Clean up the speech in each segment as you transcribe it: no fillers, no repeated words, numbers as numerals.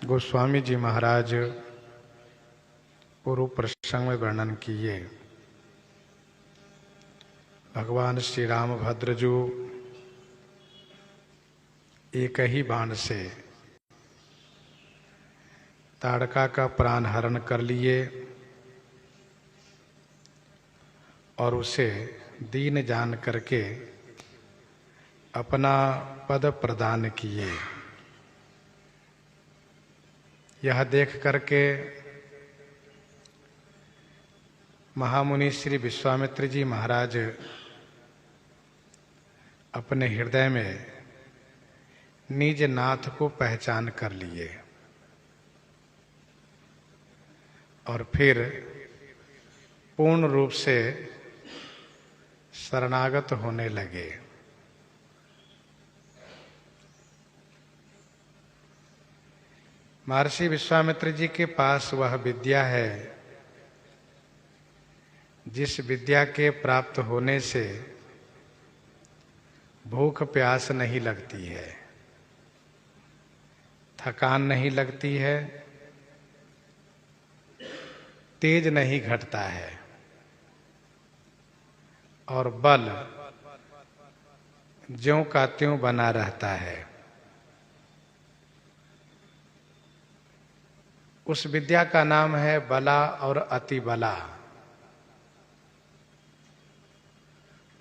गोस्वामी जी महाराज पूर्व प्रसंग में वर्णन किए। भगवान श्री रामभद्र जो एक ही बाण से ताड़का का प्राण हरण कर लिए और उसे दीन जान करके अपना पद प्रदान किए। यह देख करके महामुनि श्री विश्वामित्र जी महाराज अपने हृदय में निज नाथ को पहचान कर लिए और फिर पूर्ण रूप से शरणागत होने लगे। महर्षि विश्वामित्र जी के पास वह विद्या है जिस विद्या के प्राप्त होने से भूख प्यास नहीं लगती है, थकान नहीं लगती है, तेज नहीं घटता है और बल ज्यों का त्यों बना रहता है। उस विद्या का नाम है बला और अति बला।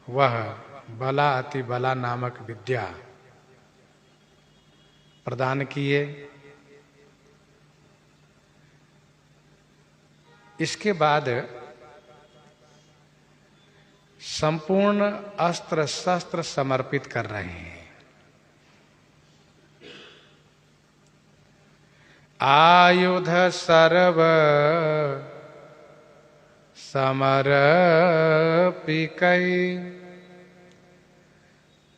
वह बला अति बला नामक विद्या प्रदान किए। इसके बाद संपूर्ण अस्त्र शस्त्र समर्पित कर रहे हैं। आयुध सर्व समर्पिकै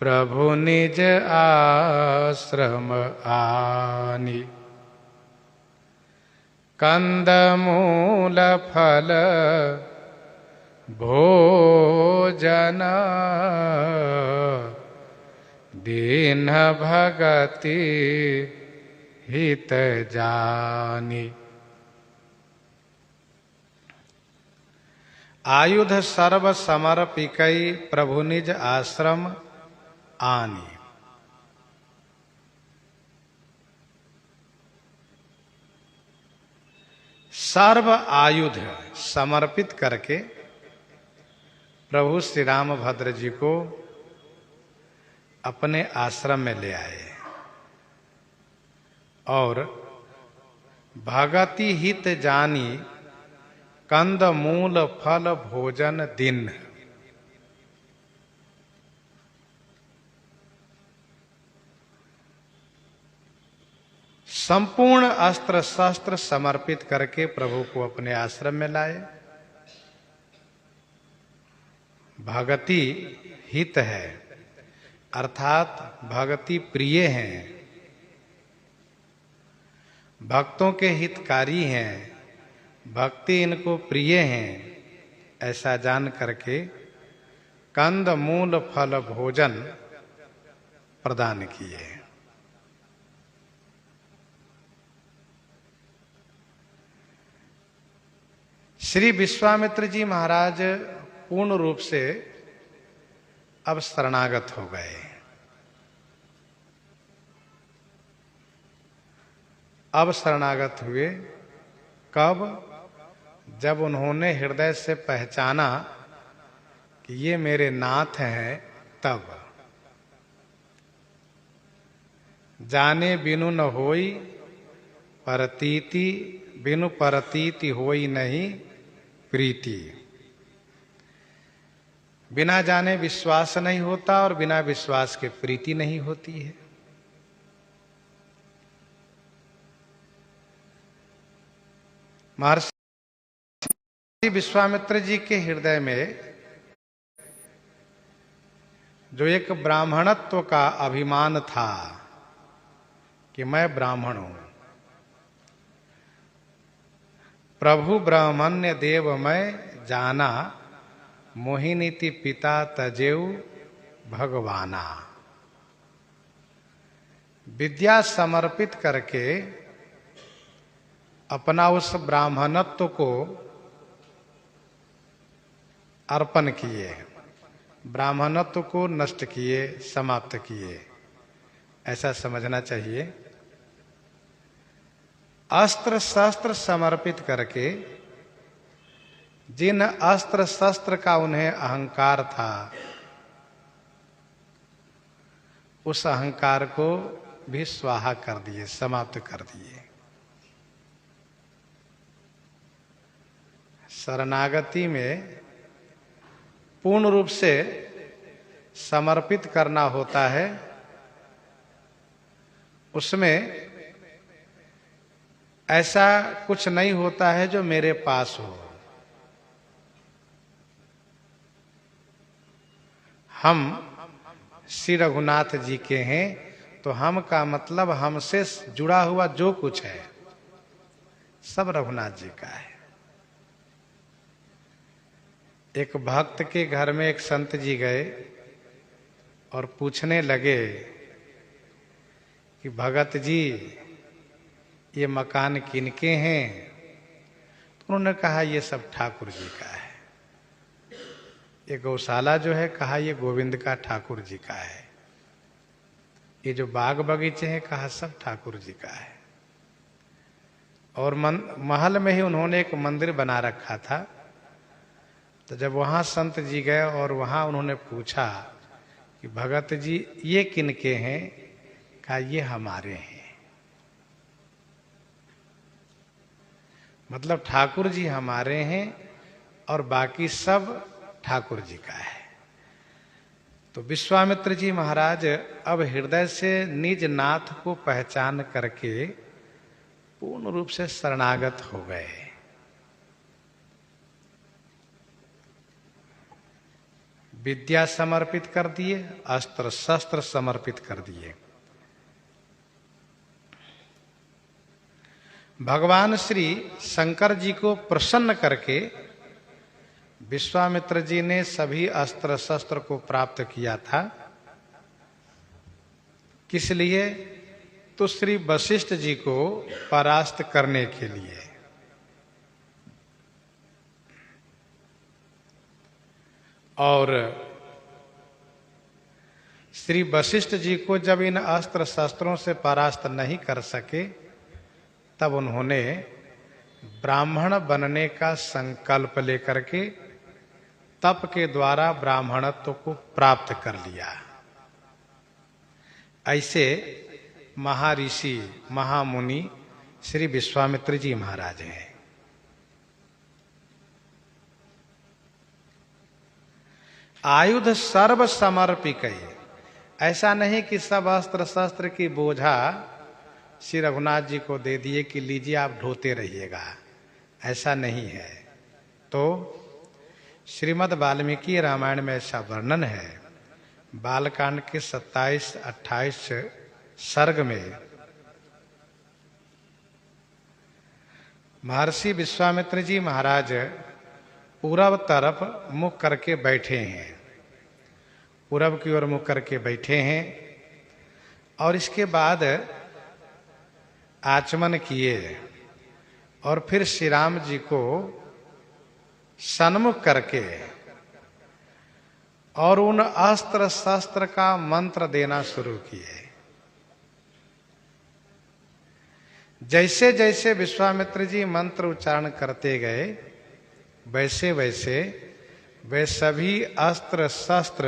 प्रभु निज आश्रम आनि कंदमूल फल भोजन दीन भगति हित जानी। आयुध सर्व समर्पिकै प्रभु निज आश्रम आनी। सर्व आयुध समर्पित करके प्रभु श्री रामभद्र जी को अपने आश्रम में ले आए और भगति हित जानी कंद मूल फल भोजन दिन। संपूर्ण अस्त्र शस्त्र समर्पित करके प्रभु को अपने आश्रम में लाए। भगति हित है अर्थात भगति प्रिय हैं, भक्तों के हितकारी हैं, भक्ति इनको प्रिय हैं, ऐसा जान करके कंद मूल फल भोजन प्रदान किए। श्री विश्वामित्र जी महाराज पूर्ण रूप से अब शरणागत हो गए। अब शरणागत हुए कब? जब उन्होंने हृदय से पहचाना कि ये मेरे नाथ हैं, तब। जाने बिनु न होई परतीति, बिनु परतीति होई नहीं प्रीति। बिना जाने विश्वास नहीं होता और बिना विश्वास के प्रीति नहीं होती है। महर्षि विश्वामित्र जी के हृदय में जो एक ब्राह्मणत्व का अभिमान था कि मैं ब्राह्मण हूं, प्रभु ब्राह्मण्य देव मैं जाना, मोहिनीति पिता तजेऊ भगवाना। विद्या समर्पित करके अपना उस ब्राह्मणत्व को अर्पण किए, ब्राह्मणत्व को नष्ट किए, समाप्त किए, ऐसा समझना चाहिए। अस्त्र शस्त्र समर्पित करके जिन अस्त्र शस्त्र का उन्हें अहंकार था, उस अहंकार को भी स्वाहा कर दिए, समाप्त कर दिए। शरणागति में पूर्ण रूप से समर्पित करना होता है। उसमें ऐसा कुछ नहीं होता है जो मेरे पास हो। हम श्री रघुनाथ जी के हैं, तो हम का मतलब हमसे जुड़ा हुआ जो कुछ है सब रघुनाथ जी का है। एक भक्त के घर में एक संत जी गए और पूछने लगे कि भगत जी ये मकान किनके हैं? तो उन्होंने कहा ये सब ठाकुर जी का है। ये गौशाला जो है, कहा ये गोविंद का, ठाकुर जी का है। ये जो बाग बगीचे हैं, कहा सब ठाकुर जी का है। और महल में ही उन्होंने एक मंदिर बना रखा था। तो जब वहां संत जी गए और वहां उन्होंने पूछा कि भगत जी ये किनके हैं? कहा ये हमारे हैं। मतलब ठाकुर जी हमारे हैं और बाकी सब ठाकुर जी का है। तो विश्वामित्र जी महाराज अब हृदय से निज नाथ को पहचान करके पूर्ण रूप से शरणागत हो गए। विद्या समर्पित कर दिए, अस्त्र शस्त्र समर्पित कर दिए। भगवान श्री शंकर जी को प्रसन्न करके विश्वामित्र जी ने सभी अस्त्र शस्त्र को प्राप्त किया था। किस लिए? तो श्री वशिष्ठ जी को परास्त करने के लिए। और श्री वशिष्ठ जी को जब इन अस्त्र शस्त्रों से परास्त नहीं कर सके, तब उन्होंने ब्राह्मण बनने का संकल्प लेकर के तप के द्वारा ब्राह्मणत्व को प्राप्त कर लिया। ऐसे महर्षि महामुनि श्री विश्वामित्र जी महाराज हैं। आयुध सर्व समर्पित। ऐसा नहीं कि सब अस्त्र शस्त्र की बोझा श्री रघुनाथ जी को दे दिए कि लीजिए आप ढोते रहिएगा, ऐसा नहीं है। तो श्रीमद् वाल्मीकि रामायण में ऐसा वर्णन है। बालकांड के 27-28 सर्ग में महर्षि विश्वामित्र जी महाराज पूरब तरफ मुख करके बैठे हैं, पूरब की ओर मुख करके बैठे हैं। और इसके बाद आचमन किए और फिर श्री राम जी को सन्मुख करके और उन अस्त्र शस्त्र का मंत्र देना शुरू किए। जैसे जैसे विश्वामित्र जी मंत्र उच्चारण करते गए, वैसे वैसे वे सभी अस्त्र शस्त्र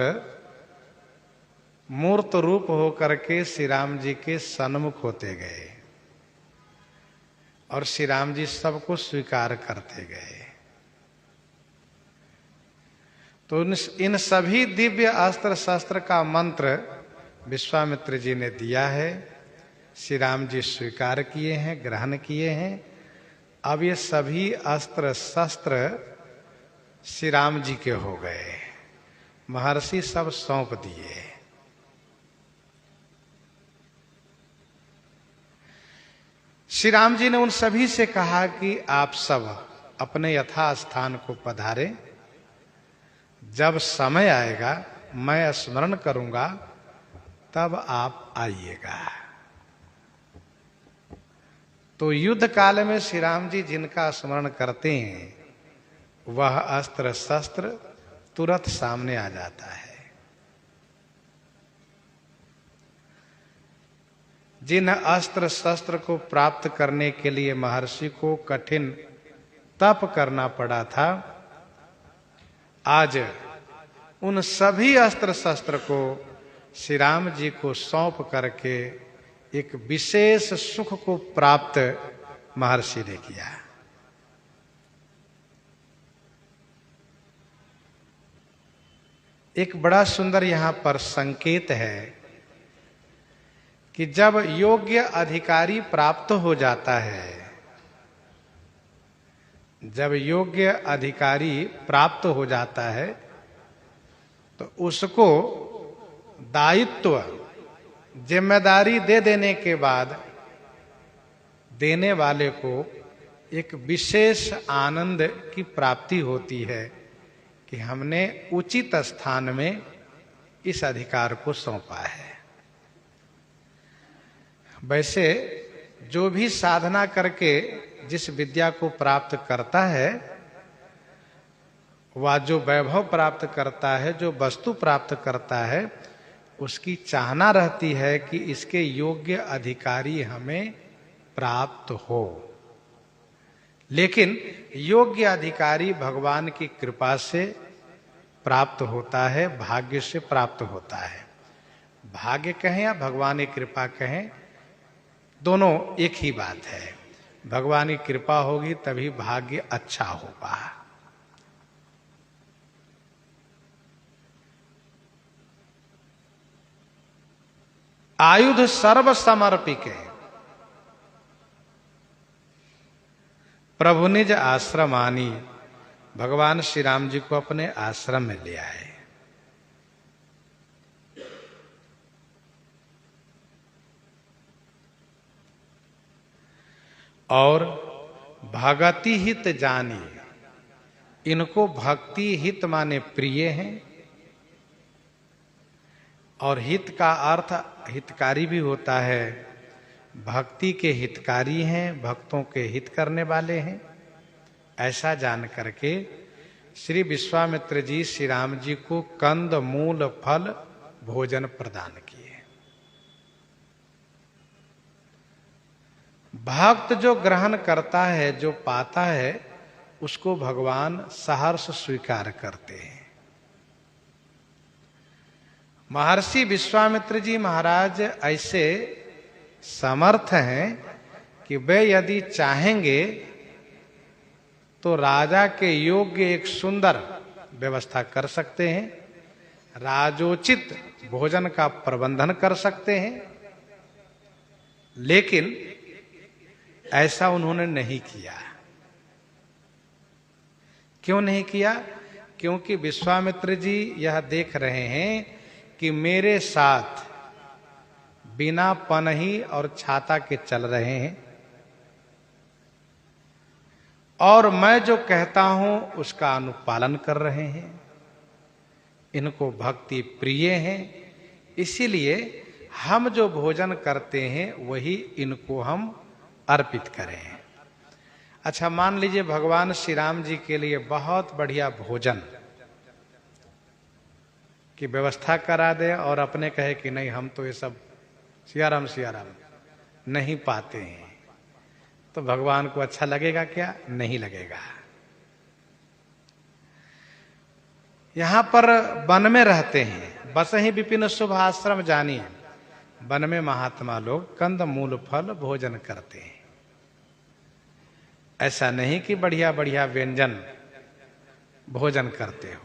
मूर्त रूप होकर के श्री राम जी के सन्मुख होते गए और श्री राम जी सबको स्वीकार करते गए। तो इन सभी दिव्य अस्त्र शस्त्र का मंत्र विश्वामित्र जी ने दिया है। श्री राम जी स्वीकार किए हैं, ग्रहण किए हैं। अब ये सभी अस्त्र शस्त्र श्री राम जी के हो गए। महर्षि सब सौंप दिए। श्री राम जी ने उन सभी से कहा कि आप सब अपने यथा स्थान को पधारे। जब समय आएगा मैं स्मरण करूंगा, तब आप आइएगा। तो युद्ध काल में श्री राम जी जिनका स्मरण करते हैं वह अस्त्र शस्त्र तुरंत सामने आ जाता है। जिन अस्त्र शस्त्र को प्राप्त करने के लिए महर्षि को कठिन तप करना पड़ा था, आज उन सभी अस्त्र शस्त्र को श्री राम जी को सौंप करके एक विशेष सुख को प्राप्त महर्षि ने किया। एक बड़ा सुंदर यहां पर संकेत है कि जब योग्य अधिकारी प्राप्त हो जाता है, जब योग्य अधिकारी प्राप्त हो जाता है तो उसको दायित्व जिम्मेदारी दे देने के बाद देने वाले को एक विशेष आनंद की प्राप्ति होती है कि हमने उचित स्थान में इस अधिकार को सौंपा है। वैसे जो भी साधना करके जिस विद्या को प्राप्त करता है, वह जो वैभव प्राप्त करता है, जो वस्तु प्राप्त करता है, उसकी चाहना रहती है कि इसके योग्य अधिकारी हमें प्राप्त हो। लेकिन योग्य अधिकारी भगवान की कृपा से प्राप्त होता है, भाग्य से प्राप्त होता है। भाग्य कहें या भगवान की कृपा कहें, दोनों एक ही बात है। भगवान की कृपा होगी तभी भाग्य अच्छा होगा। आयुध सर्व समर्पिके प्रभु निज आश्रमानी, भगवान श्री राम जी को अपने आश्रम में ले आए। और भगति हित जानी, इनको भक्ति हित माने प्रिय हैं, और हित का अर्थ हितकारी भी होता है। भक्ति के हितकारी हैं, भक्तों के हित करने वाले हैं। ऐसा जान करके श्री विश्वामित्र जी श्री राम जी को कंद मूल फल भोजन प्रदान किए। भक्त जो ग्रहण करता है, जो पाता है, उसको भगवान सहर्ष स्वीकार करते हैं। महर्षि विश्वामित्र जी महाराज ऐसे समर्थ हैं कि वे यदि चाहेंगे तो राजा के योग्य एक सुंदर व्यवस्था कर सकते हैं, राजोचित भोजन का प्रबंधन कर सकते हैं। लेकिन ऐसा उन्होंने नहीं किया। क्यों नहीं किया? क्योंकि विश्वामित्र जी यह देख रहे हैं कि मेरे साथ बिना पनही और छाता के चल रहे हैं, और मैं जो कहता हूं उसका अनुपालन कर रहे हैं। इनको भक्ति प्रिय है, इसीलिए हम जो भोजन करते हैं वही इनको हम अर्पित करें। अच्छा, मान लीजिए भगवान श्री राम जी के लिए बहुत बढ़िया भोजन की व्यवस्था करा दे और अपने कहे कि नहीं, हम तो ये सब सियाराम नहीं पाते हैं, तो भगवान को अच्छा लगेगा क्या? नहीं लगेगा। यहां पर वन में रहते हैं, बस ही विपिन शुभ आश्रम जानिए। वन में महात्मा लोग कंद मूल फल भोजन करते हैं। ऐसा नहीं कि बढ़िया बढ़िया व्यंजन भोजन करते हो।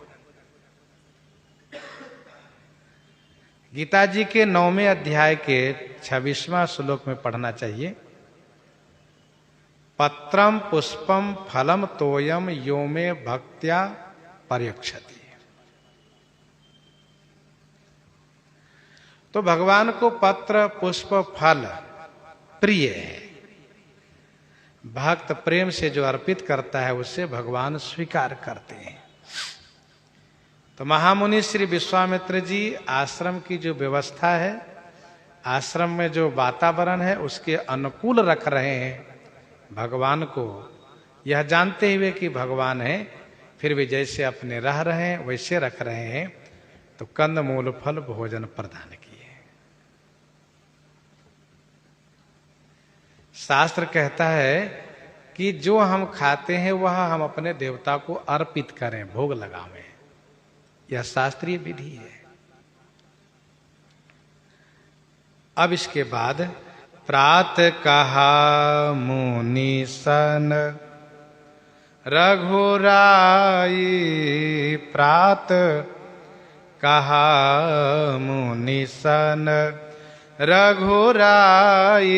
गीता जी के 9वें अध्याय के 26वां श्लोक में पढ़ना चाहिए। पत्रम पुष्पम फलम तोयम यो में भक्त्या पर्यक्षति। तो भगवान को पत्र पुष्प फल प्रिय है। भक्त प्रेम से जो अर्पित करता है उससे भगवान स्वीकार करते हैं। तो महामुनि श्री विश्वामित्र जी आश्रम की जो व्यवस्था है, आश्रम में जो वातावरण है, उसके अनुकूल रख रहे हैं भगवान को यह जानते हुए कि भगवान है, फिर भी जैसे अपने रह रहे हैं वैसे रख रहे हैं, तो कंद मूल फल भोजन प्रदान किए। शास्त्र कहता है कि जो हम खाते हैं वह हम अपने देवता को अर्पित करें, भोग लगावें। यह शास्त्रीय विधि है। अब इसके बाद प्रात कहा मुनि सन रघुराई, प्रात कहा मुनि सन रघुराई,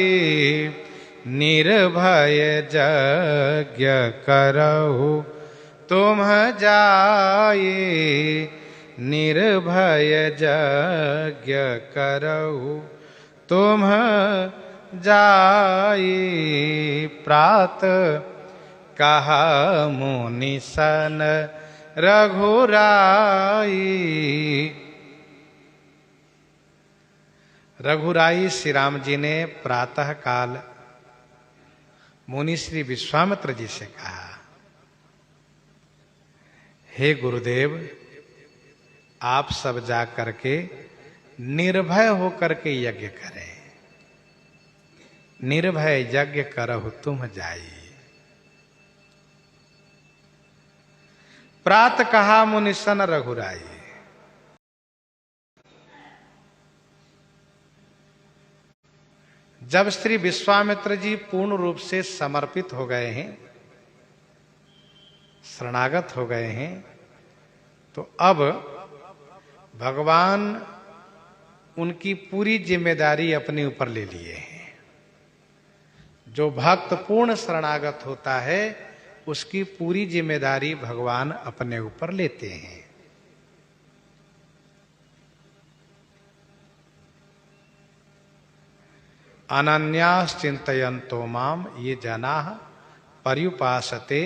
निर्भय यज्ञ करहु तुम जाई, निर्भय यज्ञ करहु तुम जाई। प्रात कहा मुनि सन रघुराई। रघुराई श्री राम जी ने प्रातः काल मुनि श्री विश्वामित्र जी से कहा, हे गुरुदेव, आप सब जा करके निर्भय होकर के यज्ञ करें, निर्भय यज्ञ करहु तुम जाई। प्रात कहा मुनि सन रघुराई। जब श्री विश्वामित्र जी पूर्ण रूप से समर्पित हो गए हैं, शरणागत हो गए हैं, तो अब भगवान उनकी पूरी जिम्मेदारी अपने ऊपर ले लिए हैं। जो भक्त पूर्ण शरणागत होता है उसकी पूरी जिम्मेदारी भगवान अपने ऊपर लेते हैं। अनन्यास चिंतयन्तो माम ये जनाः पर्युपासते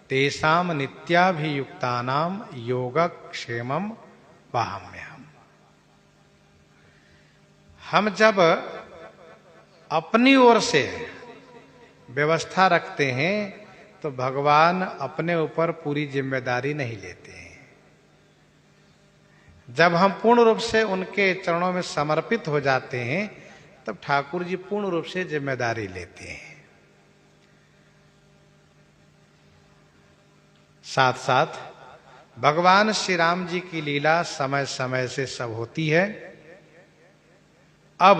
तेषां नित्याभियुक्तानां योगक्षेमं वहाम्यहम्। हम जब अपनी ओर से व्यवस्था रखते हैं तो भगवान अपने ऊपर पूरी जिम्मेदारी नहीं लेते हैं। जब हम पूर्ण रूप से उनके चरणों में समर्पित हो जाते हैं तब ठाकुर जी पूर्ण रूप से जिम्मेदारी लेते हैं। साथ साथ भगवान श्री राम जी की लीला समय समय से सब होती है। अब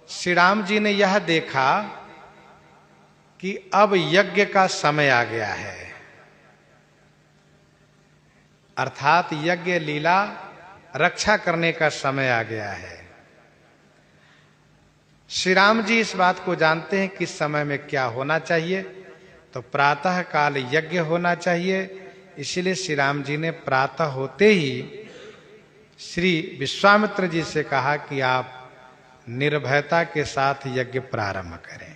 श्री राम जी ने यह देखा कि अब यज्ञ का समय आ गया है, अर्थात यज्ञ लीला रक्षा करने का समय आ गया है। श्री राम जी इस बात को जानते हैं कि इस समय में क्या होना चाहिए, तो प्रातः काल यज्ञ होना चाहिए। इसलिए श्री राम जी ने प्रातः होते ही श्री विश्वामित्र जी से कहा कि आप निर्भयता के साथ यज्ञ प्रारंभ करें।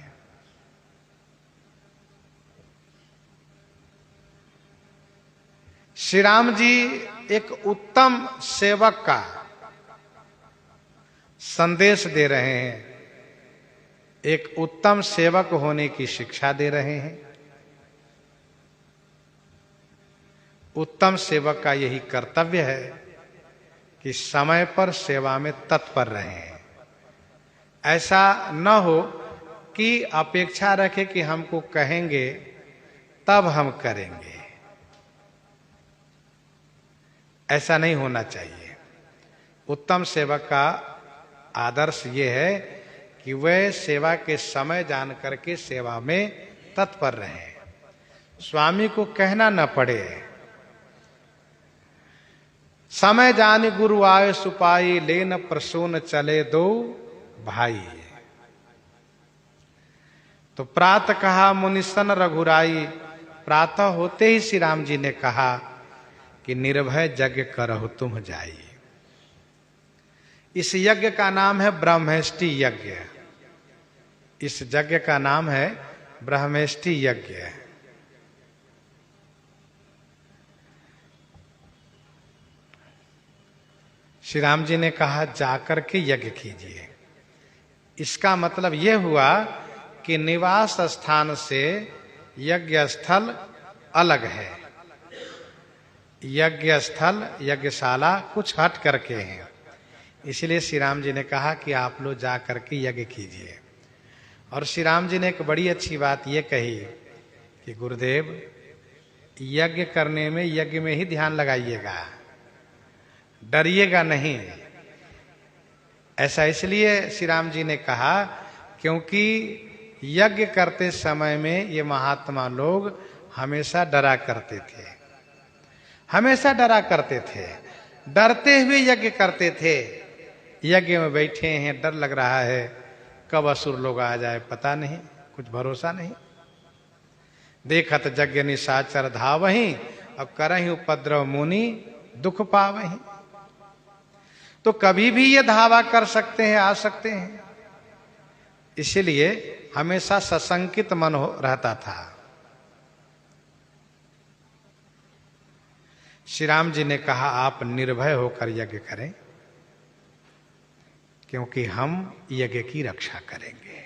श्री राम जी एक उत्तम सेवक का संदेश दे रहे हैं, एक उत्तम सेवक होने की शिक्षा दे रहे हैं। उत्तम सेवक का यही कर्तव्य है कि समय पर सेवा में तत्पर रहें। ऐसा न हो कि अपेक्षा रखे कि हमको कहेंगे तब हम करेंगे, ऐसा नहीं होना चाहिए। उत्तम सेवक का आदर्श ये है कि वह सेवा के समय जान करके सेवा में तत्पर रहें, स्वामी को कहना न पड़े। समय जान गुरु आए सुपाई, लेन प्रसून चले दो भाई। तो प्रात कहा मुनिसन रघुराई। प्रातः होते ही श्री राम जी ने कहा कि निर्भय यज्ञ करहु तुम जाई। इस यज्ञ का नाम है ब्रह्मेष्टि यज्ञ। इस यज्ञ का नाम है ब्रह्मेष्टि यज्ञ। श्री राम जी ने कहा जाकर के यज्ञ कीजिए। इसका मतलब यह हुआ कि निवास स्थान से यज्ञ स्थल अलग है। यज्ञ स्थल यज्ञशाला कुछ हट करके हैं। इसलिए श्री राम जी ने कहा कि आप लोग जा करके यज्ञ कीजिए। और श्री राम जी ने एक बड़ी अच्छी बात ये कही कि गुरुदेव, यज्ञ करने में यज्ञ में ही ध्यान लगाइएगा, डरिएगा नहीं। ऐसा इसलिए श्री राम जी ने कहा क्योंकि यज्ञ करते समय में ये महात्मा लोग हमेशा डरा करते थे, हमेशा डरा करते थे, डरते हुए यज्ञ करते थे। यज्ञ में बैठे हैं, डर लग रहा है कब असुर लोग आ जाए, पता नहीं, कुछ भरोसा नहीं। देखत यज्ञ निशाचर धावहीं, अब करहीं उपद्रव मुनि दुख पावहीं। तो कभी भी ये धावा कर सकते हैं, आ सकते हैं। इसलिए हमेशा सशंकित मन रहता था। श्री राम जी ने कहा आप निर्भय होकर यज्ञ करें, क्योंकि हम यज्ञ की रक्षा करेंगे।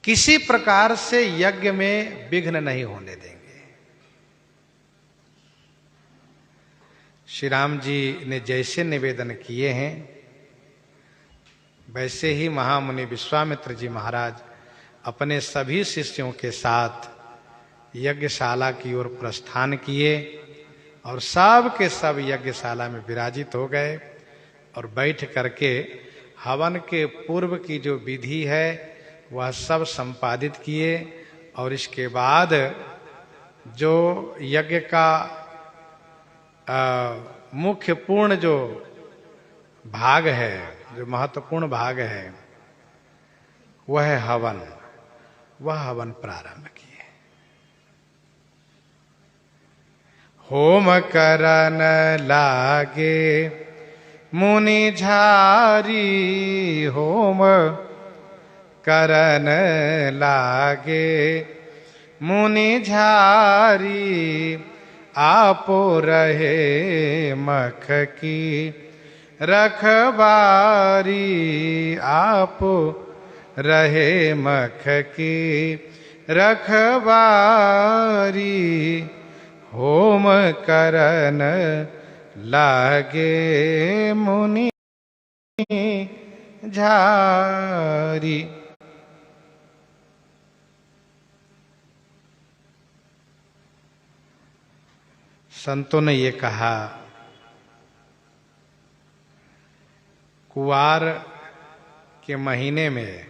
किसी प्रकार से यज्ञ में विघ्न नहीं होने देंगे। श्री राम जी ने जैसे निवेदन किए हैं वैसे ही महामुनि विश्वामित्र जी महाराज अपने सभी शिष्यों के साथ यज्ञशाला की ओर प्रस्थान किए और सब के सब यज्ञशाला में विराजित हो गए और बैठ करके हवन के पूर्व की जो विधि है वह सब संपादित किए। और इसके बाद जो यज्ञ का मुख्य पूर्ण जो भाग है, जो महत्वपूर्ण भाग है, वह है हवन। वह हवन प्रारंभ किए। होम करन लागे मुनि झारी, होम करन लागे मुनि झारी, आपो रहे मख की रखबारी, आपो रहे मख की रखबारी, होम करन लागे मुनि झारी। संतों ने ये कहा कुवार के महीने में,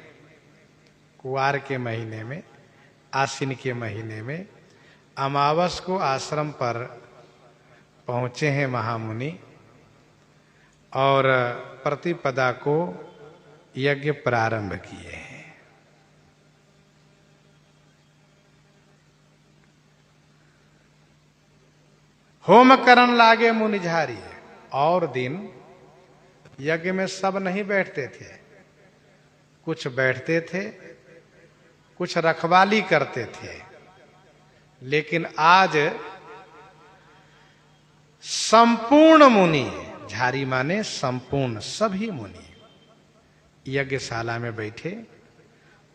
कुवार के महीने में, आश्विन के महीने में अमावस को आश्रम पर पहुंचे हैं महामुनि और प्रतिपदा को यज्ञ प्रारंभ किए हैं। होम करन लागे मुनि झारी। और दिन यज्ञ में सब नहीं बैठते थे, कुछ बैठते थे, कुछ रखवाली करते थे। लेकिन आज संपूर्ण मुनि, झारी माने संपूर्ण, सभी मुनि यज्ञशाला में बैठे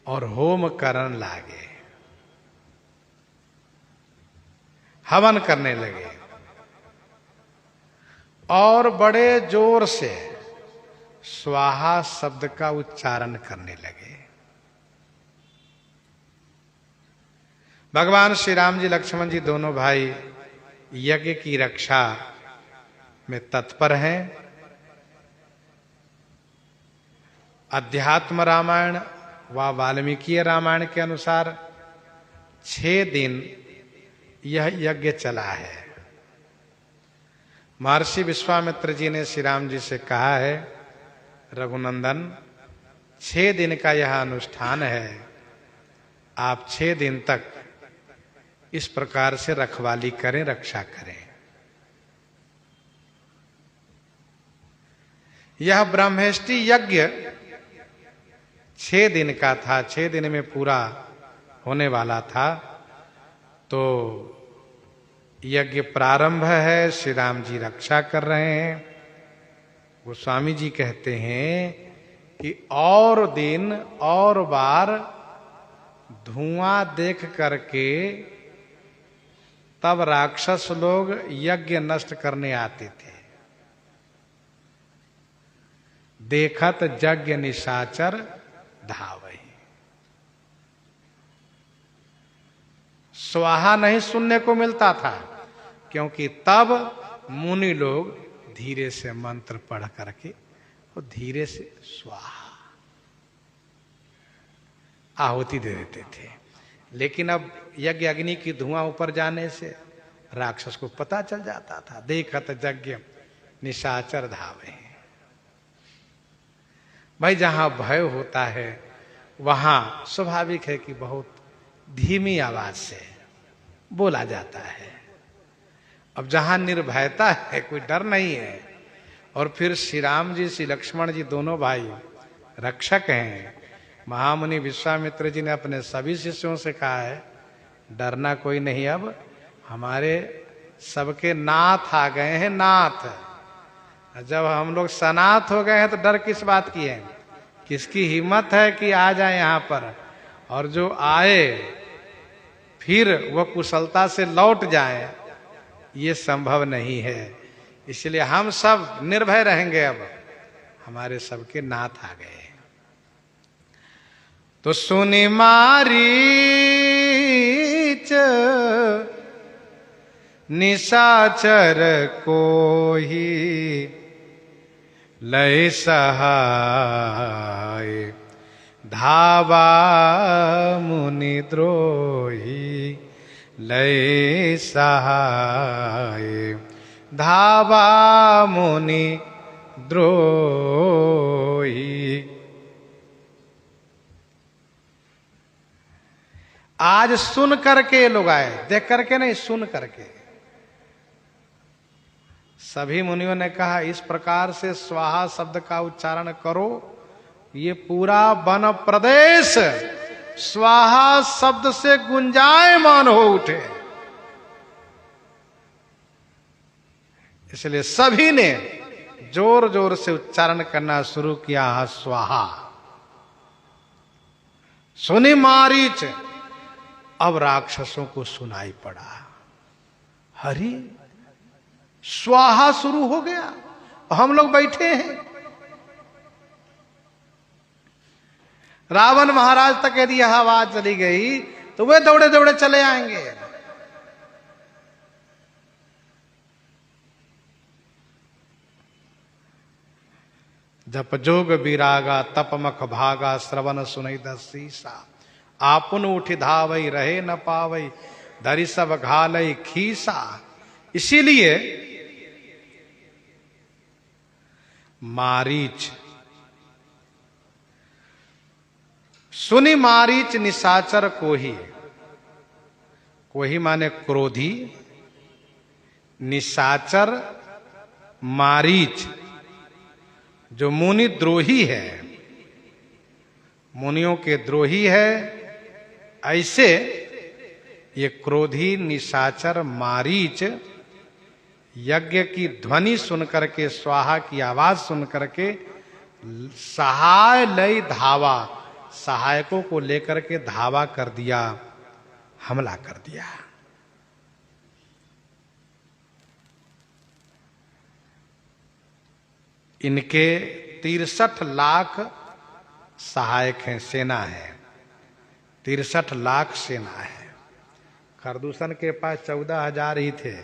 और होम करन लागे, हवन करने लगे और बड़े जोर से स्वाहा शब्द का उच्चारण करने लगे। भगवान श्री राम जी, लक्ष्मण जी दोनों भाई यज्ञ की रक्षा में तत्पर हैं। अध्यात्म रामायण व वाल्मीकि रामायण के अनुसार 6 दिन यह यज्ञ चला है। महर्षि विश्वामित्र जी ने श्री राम जी से कहा है, रघुनंदन 6 दिन का यह अनुष्ठान है, आप 6 दिन तक इस प्रकार से रखवाली करें, रक्षा करें। यह ब्रह्मेष्टि यज्ञ 6 दिन का था, 6 दिन में पूरा होने वाला था। तो यज्ञ प्रारंभ है, श्री राम जी रक्षा कर रहे हैं। गोस्वामी जी कहते हैं कि और दिन और बार धुआं देख करके तब राक्षस लोग यज्ञ नष्ट करने आते थे। देखत यज्ञ निशाचर धावहि। स्वाहा नहीं सुनने को मिलता था, क्योंकि तब मुनि लोग धीरे से मंत्र पढ़ करके और धीरे से स्वाहा आहुति दे देते थे। लेकिन अब यज्ञ अग्नि की धुआं ऊपर जाने से राक्षस को पता चल जाता था। देखत यज्ञ निशाचर धावे। भाई जहां भय होता है वहां स्वाभाविक है कि बहुत धीमी आवाज से बोला जाता है। अब जहां निर्भयता है, कोई डर नहीं है, और फिर श्री राम जी श्री लक्ष्मण जी दोनों भाई रक्षक हैं। महामुनि विश्वामित्र जी ने अपने सभी शिष्यों से कहा है डरना कोई नहीं, अब हमारे सबके नाथ आ गए हैं, नाथ। जब हम लोग सनाथ हो गए हैं तो डर किस बात की है? किसकी हिम्मत है कि आ जाए यहां पर, और जो आए फिर वह कुशलता से लौट जाए, ये संभव नहीं है। इसलिए हम सब निर्भय रहेंगे। अब हमारे सबके नाथ आ गए। तो सुनि मारीच निशाचर कोहि लय सहाय धावा मुनि द्रोही लय सहाय धावा मुनि द्रोही। आज सुन करके लोग आए, देख करके नहीं, सुन करके। सभी मुनियों ने कहा इस प्रकार से स्वाहा शब्द का उच्चारण करो, ये पूरा वन प्रदेश स्वाहा शब्द से गुंजायमान हो उठे। इसलिए सभी ने जोर जोर से उच्चारण करना शुरू किया, स्वाहा। सुनि मारीच। अब राक्षसों को सुनाई पड़ा, हरि स्वाहा शुरू हो गया, हम लोग बैठे हैं। रावण महाराज तक यदि यह आवाज चली गई तो वे दौड़े दौड़े चले आएंगे। जप जोग विरागा तपमख भागा श्रवण सुनई दसीसा आपुन उठ धावई रहे न पावई धरि सब घालई खीसा। इसीलिए मारीच, सुनि मारीच निशाचर कोही। कोही माने क्रोधी, निशाचर मारीच जो मुनि द्रोही है, मुनियों के द्रोही है, ऐसे ये क्रोधी निशाचर मारीच यज्ञ की ध्वनि सुन करके, स्वाहा की आवाज सुन करके सहाय लय धावा, सहायकों को लेकर के धावा कर दिया, हमला कर दिया। इनके 63 लाख सहायक हैं, सेना है, 63 लाख सेना है। खरदूषण के पास 14,000 ही थे,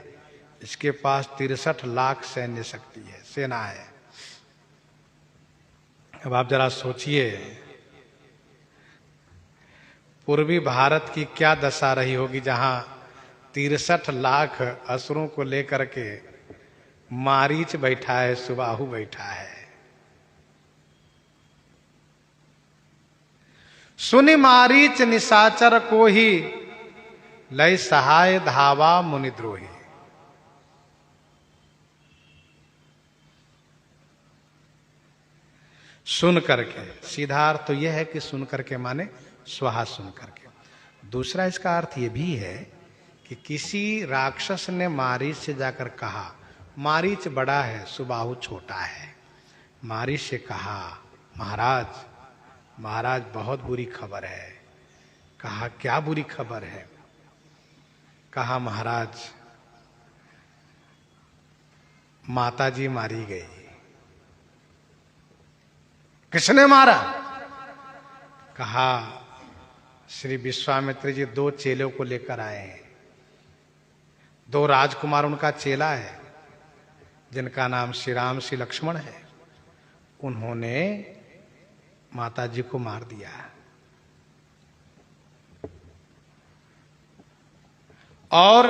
इसके पास 63 लाख सैन्य शक्ति है, सेना है। अब आप जरा सोचिए पूर्वी भारत की क्या दशा रही होगी, जहां 63 लाख असुरों को लेकर के मारीच बैठा है, सुबाहु बैठा है। सुनि मारीच निशाचर कोही लय सहाय धावा मुनिद्रोही। सुन करके, सीधा अर्थ तो यह है कि सुन करके माने स्वाहा सुन करके। दूसरा इसका अर्थ यह भी है कि किसी राक्षस ने मारीच से जाकर कहा, मारीच बड़ा है सुबाहु छोटा है, मारीच से कहा महाराज, महाराज बहुत बुरी खबर है। कहा क्या बुरी खबर है? कहा महाराज माता जी मारी गई। किसने मारा? कहा श्री विश्वामित्र जी 2 चेलों को लेकर आए हैं। 2 राजकुमार उनका चेला है जिनका नाम श्री राम श्री लक्ष्मण है। उन्होंने माता जी को मार दिया। और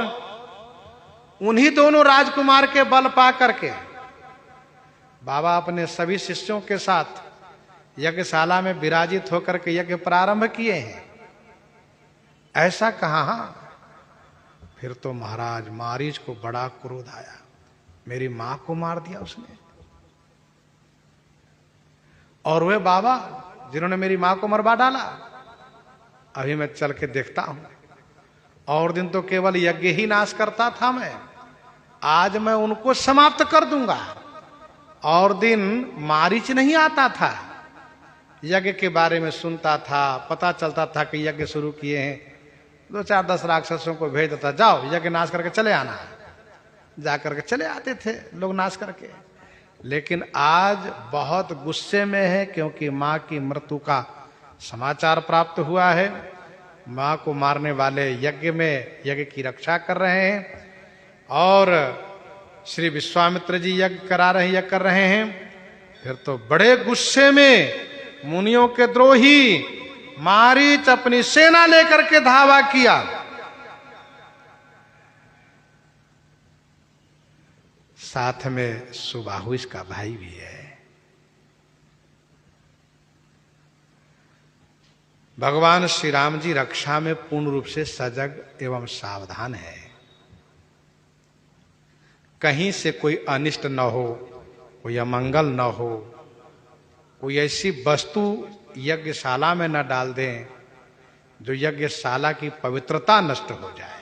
उन्हीं दोनों राजकुमार के बल पा करके बाबा अपने सभी शिष्यों के साथ यज्ञशाला में विराजित होकर के यज्ञ प्रारंभ किए हैं। ऐसा कहा? फिर तो महाराज मारीच को बड़ा क्रोध आया। मेरी मां को मार दिया उसने। और वे बाबा जिन्होंने मेरी मां को मरवा डाला, अभी मैं चल के देखता हूं। और दिन तो केवल यज्ञ ही नाश करता था मैं, आज मैं उनको समाप्त कर दूंगा। और दिन मारीच नहीं आता था, यज्ञ के बारे में सुनता था, पता चलता था कि यज्ञ शुरू किए हैं, 2-4-10 राक्षसों को भेज देता, जाओ यज्ञ नाश करके चले आना। जाकर के चले आते थे लोग नाश करके। लेकिन आज बहुत गुस्से में है क्योंकि मां की मृत्यु का समाचार प्राप्त हुआ है। मां को मारने वाले यज्ञ में यज्ञ की रक्षा कर रहे हैं और श्री विश्वामित्र जी यज्ञ करा रहे हैं, यज्ञ कर रहे हैं। फिर तो बड़े गुस्से में मुनियों के द्रोही मारीच अपनी सेना लेकर के धावा किया। साथ में सुबाहु इसका भाई भी है। भगवान श्री राम जी रक्षा में पूर्ण रूप से सजग एवं सावधान है। कहीं से कोई अनिष्ट न हो, कोई अमंगल न हो, कोई ऐसी वस्तु यज्ञशाला में न डाल दें जो यज्ञशाला की पवित्रता नष्ट हो जाए।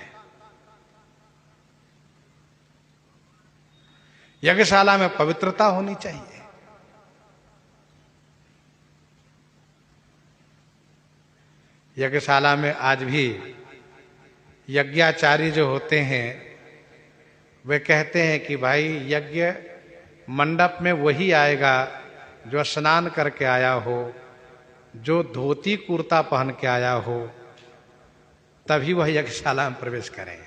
यज्ञशाला में पवित्रता होनी चाहिए। यज्ञशाला में आज भी यज्ञाचार्य जो होते हैं वे कहते हैं कि भाई यज्ञ मंडप में वही आएगा जो स्नान करके आया हो, जो धोती कुर्ता पहन के आया हो, तभी वह यज्ञशाला में प्रवेश करें,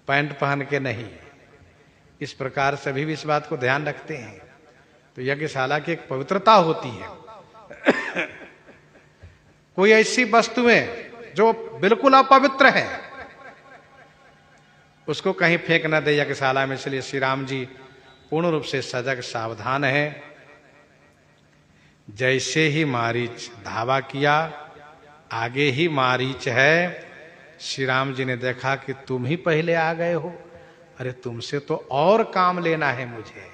पैंट पहन के नहीं। इस प्रकार सभी भी इस बात को ध्यान रखते हैं। तो यज्ञशाला की एक पवित्रता होती है। कोई ऐसी वस्तुएं जो बिल्कुल अपवित्र है उसको कहीं फेंक न दे यज्ञशाला में। इसलिए श्री राम जी पूर्ण रूप से सजग सावधान है। जैसे ही मारीच धावा किया, आगे ही मारीच है। श्री राम जी ने देखा कि तुम ही पहले आ गए हो, अरे तुमसे तो और काम लेना है मुझे,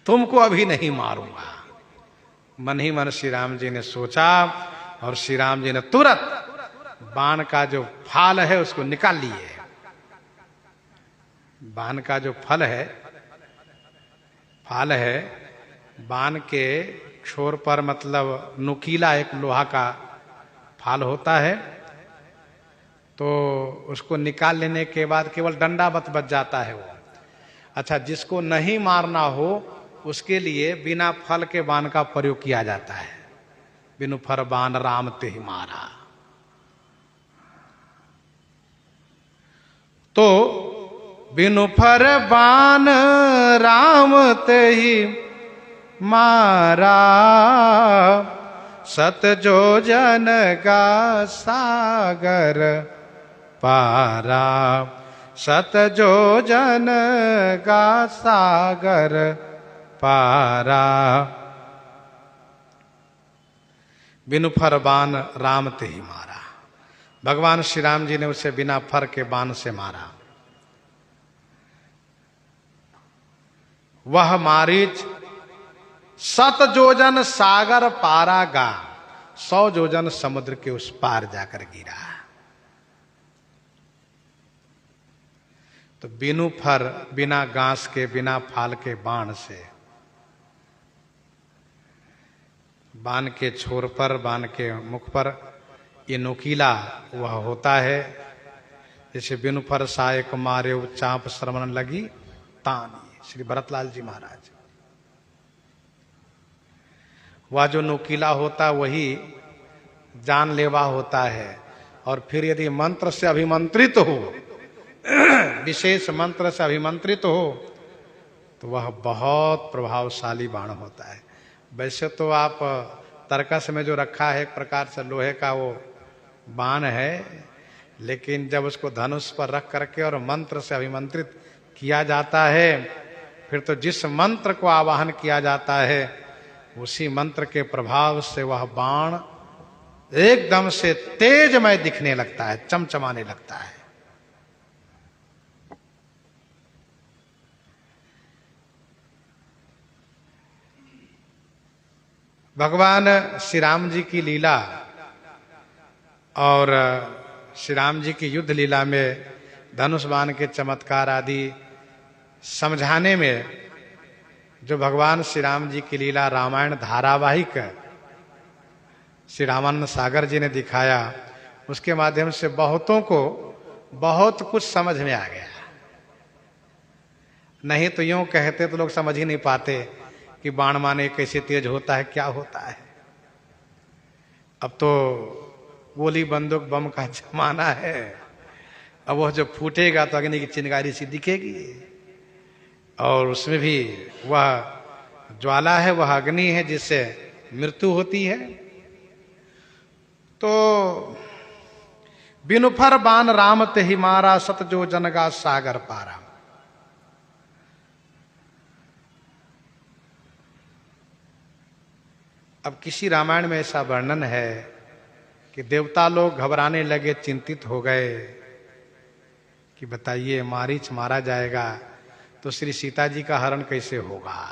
तुमको अभी नहीं मारूंगा। मन ही मन श्री राम जी ने सोचा और श्री राम जी ने तुरंत बाण का जो फाल है उसको निकाल लिए। बाण का जो फल है, फाल है, बाण के छोर पर मतलब नुकीला एक लोहा का फाल होता है, तो उसको निकाल लेने के बाद केवल दंडावत बच जाता है वो। अच्छा, जिसको नहीं मारना हो उसके लिए बिना फल के बाण का प्रयोग किया जाता है। बिनु फर बाण राम ते ही मारा। तो बिनु फर बाण राम ते ही मारा, सत जो जन का सागर पारा। सत जो जन का सागर पारा। बिनु फर बाण राम ते ही मारा। भगवान श्री राम जी ने उसे बिना फर के बाण से मारा। वह मारीच 7 जोजन सागर पारा गा, 100 जोजन समुद्र के उस पार जाकर गिरा। तो बिनु फर, बिना घास के, बिना फाल के बाण से बाण के छोर पर, बाण के मुख पर ये नोकीला वह होता है। जैसे बिनु फर सायक मारे चाप श्रवण लगी तानी, श्री भरतलाल जी महाराज। वह जो नोकीला होता वही जानलेवा होता है। और फिर यदि मंत्र से अभिमंत्रित हो, विशेष मंत्र से अभिमंत्रित हो, तो वह बहुत प्रभावशाली बाण होता है। वैसे तो आप तर्कस में जो रखा है एक प्रकार से लोहे का वो बाण है, लेकिन जब उसको धनुष पर रख करके और मंत्र से अभिमंत्रित किया जाता है, फिर तो जिस मंत्र को आवाहन किया जाता है उसी मंत्र के प्रभाव से वह बाण एकदम से तेजमय दिखने लगता है, चमचमाने लगता है। भगवान श्री राम जी की लीला और श्री राम जी की युद्ध लीला में धनुष बाण के चमत्कार आदि समझाने में जो भगवान श्री राम जी की लीला रामायण धारावाहिक श्री रामानंद सागर जी ने दिखाया, उसके माध्यम से बहुतों को बहुत कुछ समझ में आ गया। नहीं तो यूं कहते तो लोग समझ ही नहीं पाते कि बाण माने कैसे तेज होता है, क्या होता है। अब तो गोली बंदूक बम का जमाना है। अब वह जब फूटेगा तो अग्नि की चिंगारी सी दिखेगी, और उसमें भी वह ज्वाला है, वह अग्नि है जिससे मृत्यु होती है। तो बिनु फर बाण राम तेहि मारा, सत जो जनगा सागर पारा। अब किसी रामायण में ऐसा वर्णन है कि देवता लोग घबराने लगे, चिंतित हो गए कि बताइए मारीच मारा जाएगा तो श्री सीता जी का हरण कैसे होगा।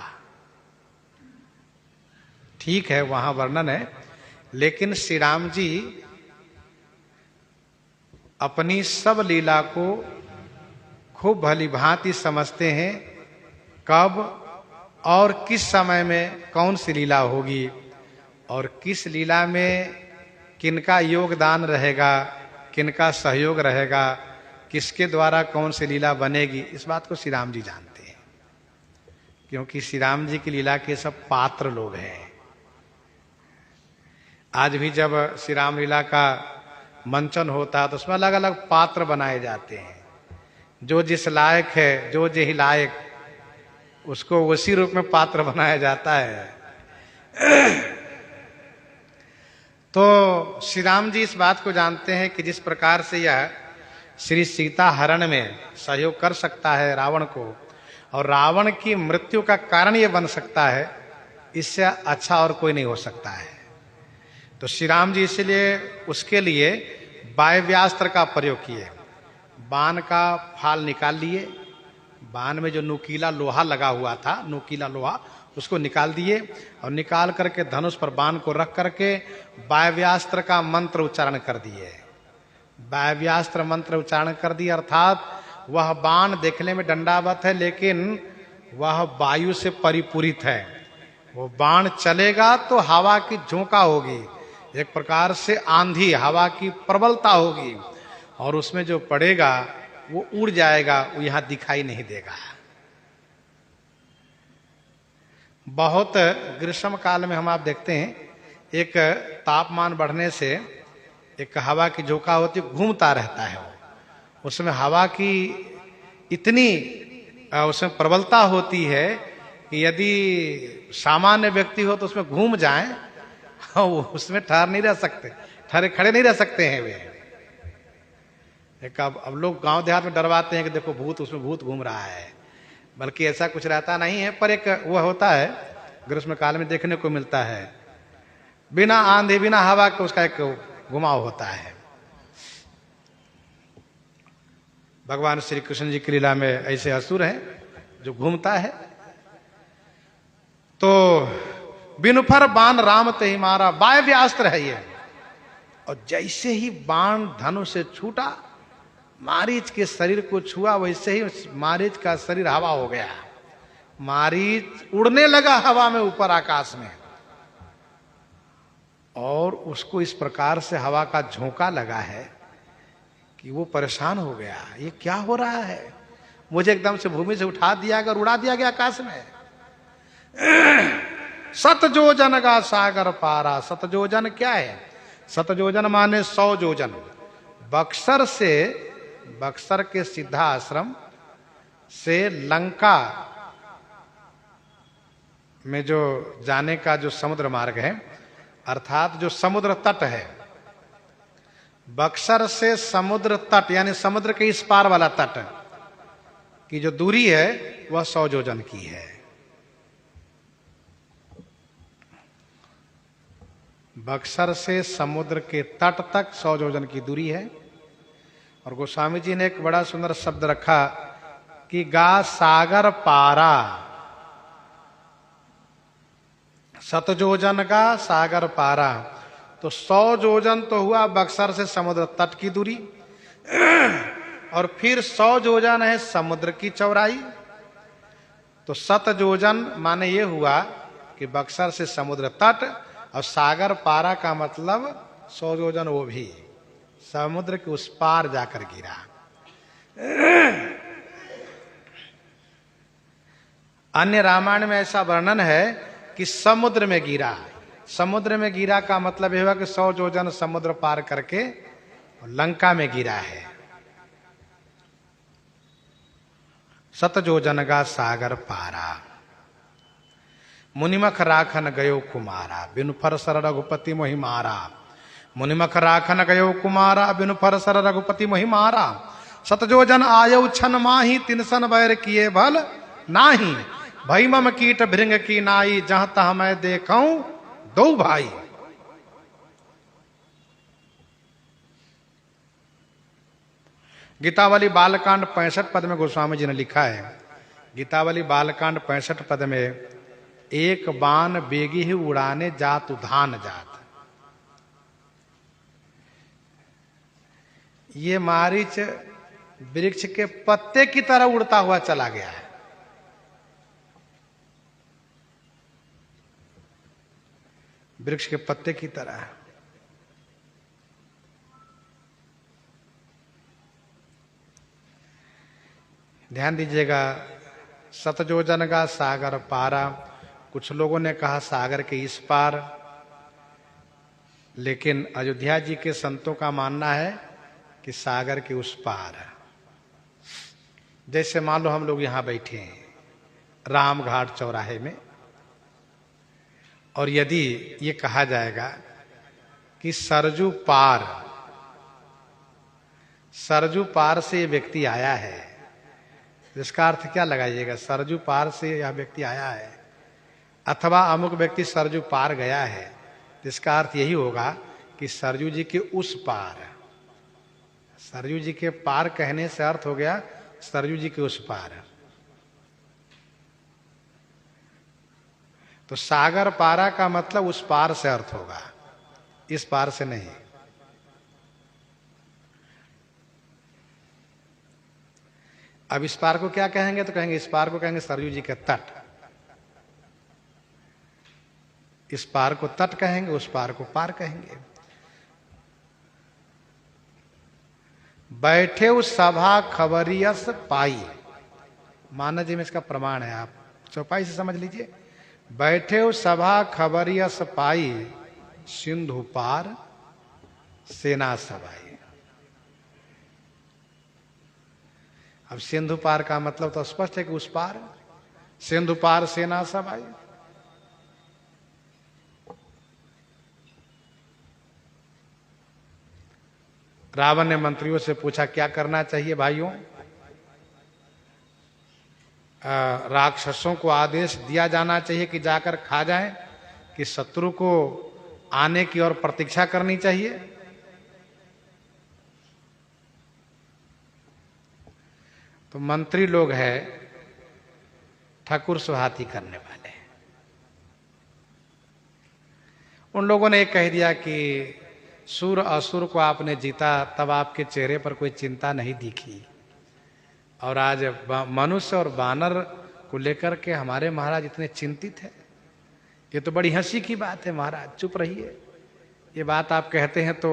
ठीक है, वहां वर्णन है, लेकिन श्री राम जी अपनी सब लीला को खूब भली भांति समझते हैं, कब और किस समय में कौन सी लीला होगी और किस लीला में किनका योगदान रहेगा, किनका सहयोग रहेगा, किसके द्वारा कौन सी लीला बनेगी, इस बात को श्री राम जी जानते हैं। क्योंकि श्री राम जी की लीला के सब पात्र लोग हैं। आज भी जब श्री राम लीला का मंचन होता है तो उसमें अलग अलग पात्र बनाए जाते हैं। जो जिस लायक है, जो जे ही लायक, उसको उसी रूप में पात्र बनाया जाता है। तो श्री राम जी इस बात को जानते हैं कि जिस प्रकार से यह श्री सीता हरण में सहयोग कर सकता है रावण को, और रावण की मृत्यु का कारण यह बन सकता है, इससे अच्छा और कोई नहीं हो सकता है। तो श्री राम जी इसलिए उसके लिए वायव्यास्त्र का प्रयोग किए। बाण का फाल निकाल लिए, बाण में जो नुकीला लोहा लगा हुआ था, नुकीला लोहा, उसको निकाल दिए और निकाल करके धनुष पर बाण को रख करके वायव्यास्त्र का मंत्र उच्चारण कर दिए। वायव्यास्त्र मंत्र उच्चारण कर दिया, अर्थात वह बाण देखने में दंडावत है लेकिन वह वायु से परिपूरित है। वो बाण चलेगा तो हवा की झोंका होगी, एक प्रकार से आंधी, हवा की प्रबलता होगी, और उसमें जो पड़ेगा वो उड़ जाएगा, वो यहां दिखाई नहीं देगा। बहुत ग्रीष्म काल में हम आप देखते हैं एक तापमान बढ़ने से एक हवा की झोंका होती है, घूमता रहता है वो, उसमें हवा की इतनी उसमें प्रबलता होती है कि यदि सामान्य व्यक्ति हो तो उसमें घूम जाए, वो उसमें ठहर नहीं रह सकते, खड़े नहीं रह सकते हैं वे। एक अब लोग गांव देहात में डरवाते हैं कि देखो भूत, उसमें भूत घूम रहा है, बल्कि ऐसा कुछ रहता नहीं है, पर एक वह होता है ग्रीष्म काल में देखने को मिलता है, बिना आंधी बिना हवा के उसका एक घुमाव होता है। भगवान श्री कृष्ण जी की लीला में ऐसे असुर हैं जो घूमता है। तो बिनु फर बाण राम तेहि मारा, वायव्यास्त्र है ये, और जैसे ही बाण धनुष से छूटा, मारीच के शरीर को छुआ, वैसे ही मारीच का शरीर हवा हो गया। मारीच उड़ने लगा हवा में ऊपर आकाश में। और उसको इस प्रकार से हवा का झोंका लगा है कि वो परेशान हो गया, ये क्या हो रहा है। मुझे एकदम से भूमि से उठा दिया गया, उड़ा दिया गया आकाश में। सतजोजन का सागर पारा। सतजोजन क्या है? सतजोजन माने 100 जोजन। बक्सर से, बक्सर के सिद्धा आश्रम से लंका में जो जाने का जो समुद्र मार्ग है, अर्थात जो समुद्र तट है, बक्सर से समुद्र तट यानी समुद्र के इस पार वाला तट की जो दूरी है वह 100 जोजन की है। बक्सर से समुद्र के तट तक 100 जोजन की दूरी है। और गोस्वामी जी ने एक बड़ा सुंदर शब्द रखा कि गा सागर पारा। सतजोजन का सागर पारा, तो 100 जोजन तो हुआ बक्सर से समुद्र तट की दूरी, और फिर 100 जोजन है समुद्र की चौड़ाई। तो सतजोजन माने ये हुआ कि बक्सर से समुद्र तट, और सागर पारा का मतलब 100 जोजन वो भी समुद्र के उस पार जाकर गिरा। अन्य रामायण में ऐसा वर्णन है कि समुद्र में गिरा। समुद्र में गिरा का मतलब यह हुआ कि 100 जोजन समुद्र पार करके लंका में गिरा है। सतजोजन का सागर पारा। मुनिमख राखन गयो कुमारा, बिनु फरसर रघुपति मोहि मारा। मुनिमख राखन गयो कुमारा, बिनु फरसर रघुपति मोहि मारा। सतजोजन आयौ छन माही, तिनसन बैर किए भल नाही। भई मम कीट भृंग की नाई, जहां तह मैं देखऊं दो भाई। गीतावली बालकांड 65 पद में गोस्वामी जी ने लिखा है, गीतावली बालकांड 65 पद में, एक बाण बेगी ही उड़ाने जात उधान जात। ये मारीच वृक्ष के पत्ते की तरह उड़ता हुआ चला गया है। वृक्ष के पत्ते की तरह। ध्यान दीजिएगा, सतजोजन का सागर पारा। कुछ लोगों ने कहा सागर के इस पार, लेकिन अयोध्या जी के संतों का मानना है कि सागर के उस पार। जैसे मान लो हम लोग यहां बैठे हैं रामघाट चौराहे में, और यदि ये कहा जाएगा कि सरजू पार, सरजू पार से ये व्यक्ति आया है, इसका अर्थ क्या लगाइएगा? सरजू पार से यह व्यक्ति आया है, अथवा अमुक व्यक्ति सरजू पार गया है, इसका अर्थ यही होगा कि सरजू जी के उस पार। सरजू जी के पार कहने से अर्थ हो गया सरजू जी के उस पार। तो सागर पारा का मतलब उस पार से अर्थ होगा, इस पार से नहीं। अब इस पार को क्या कहेंगे? तो कहेंगे, इस पार को कहेंगे सरयू जी के तट। इस पार को तट कहेंगे, उस पार को पार कहेंगे। बैठे उस सभा खबरियस पाई, मानव जी में इसका प्रमाण है, आप चौपाई से समझ लीजिए। बैठे उस सभा खबरियस पाई, सिंधु पार सेना सभाई। अब सिंधु पार का मतलब तो स्पष्ट है कि उस पार, सिंधु पार सेना सभाई। रावण ने मंत्रियों से पूछा क्या करना चाहिए भाइयों? राक्षसों को आदेश दिया जाना चाहिए कि जाकर खा जाएं, कि शत्रु को आने की और प्रतीक्षा करनी चाहिए? तो मंत्री लोग हैं ठाकुर सुहाती करने वाले, उन लोगों ने कह दिया कि सुर असुर को आपने जीता, तब आपके चेहरे पर कोई चिंता नहीं दिखी, और आज मनुष्य और वानर को लेकर के हमारे महाराज इतने चिंतित हैं, ये तो बड़ी हंसी की बात है। महाराज चुप रहिए, ये बात आप कहते हैं तो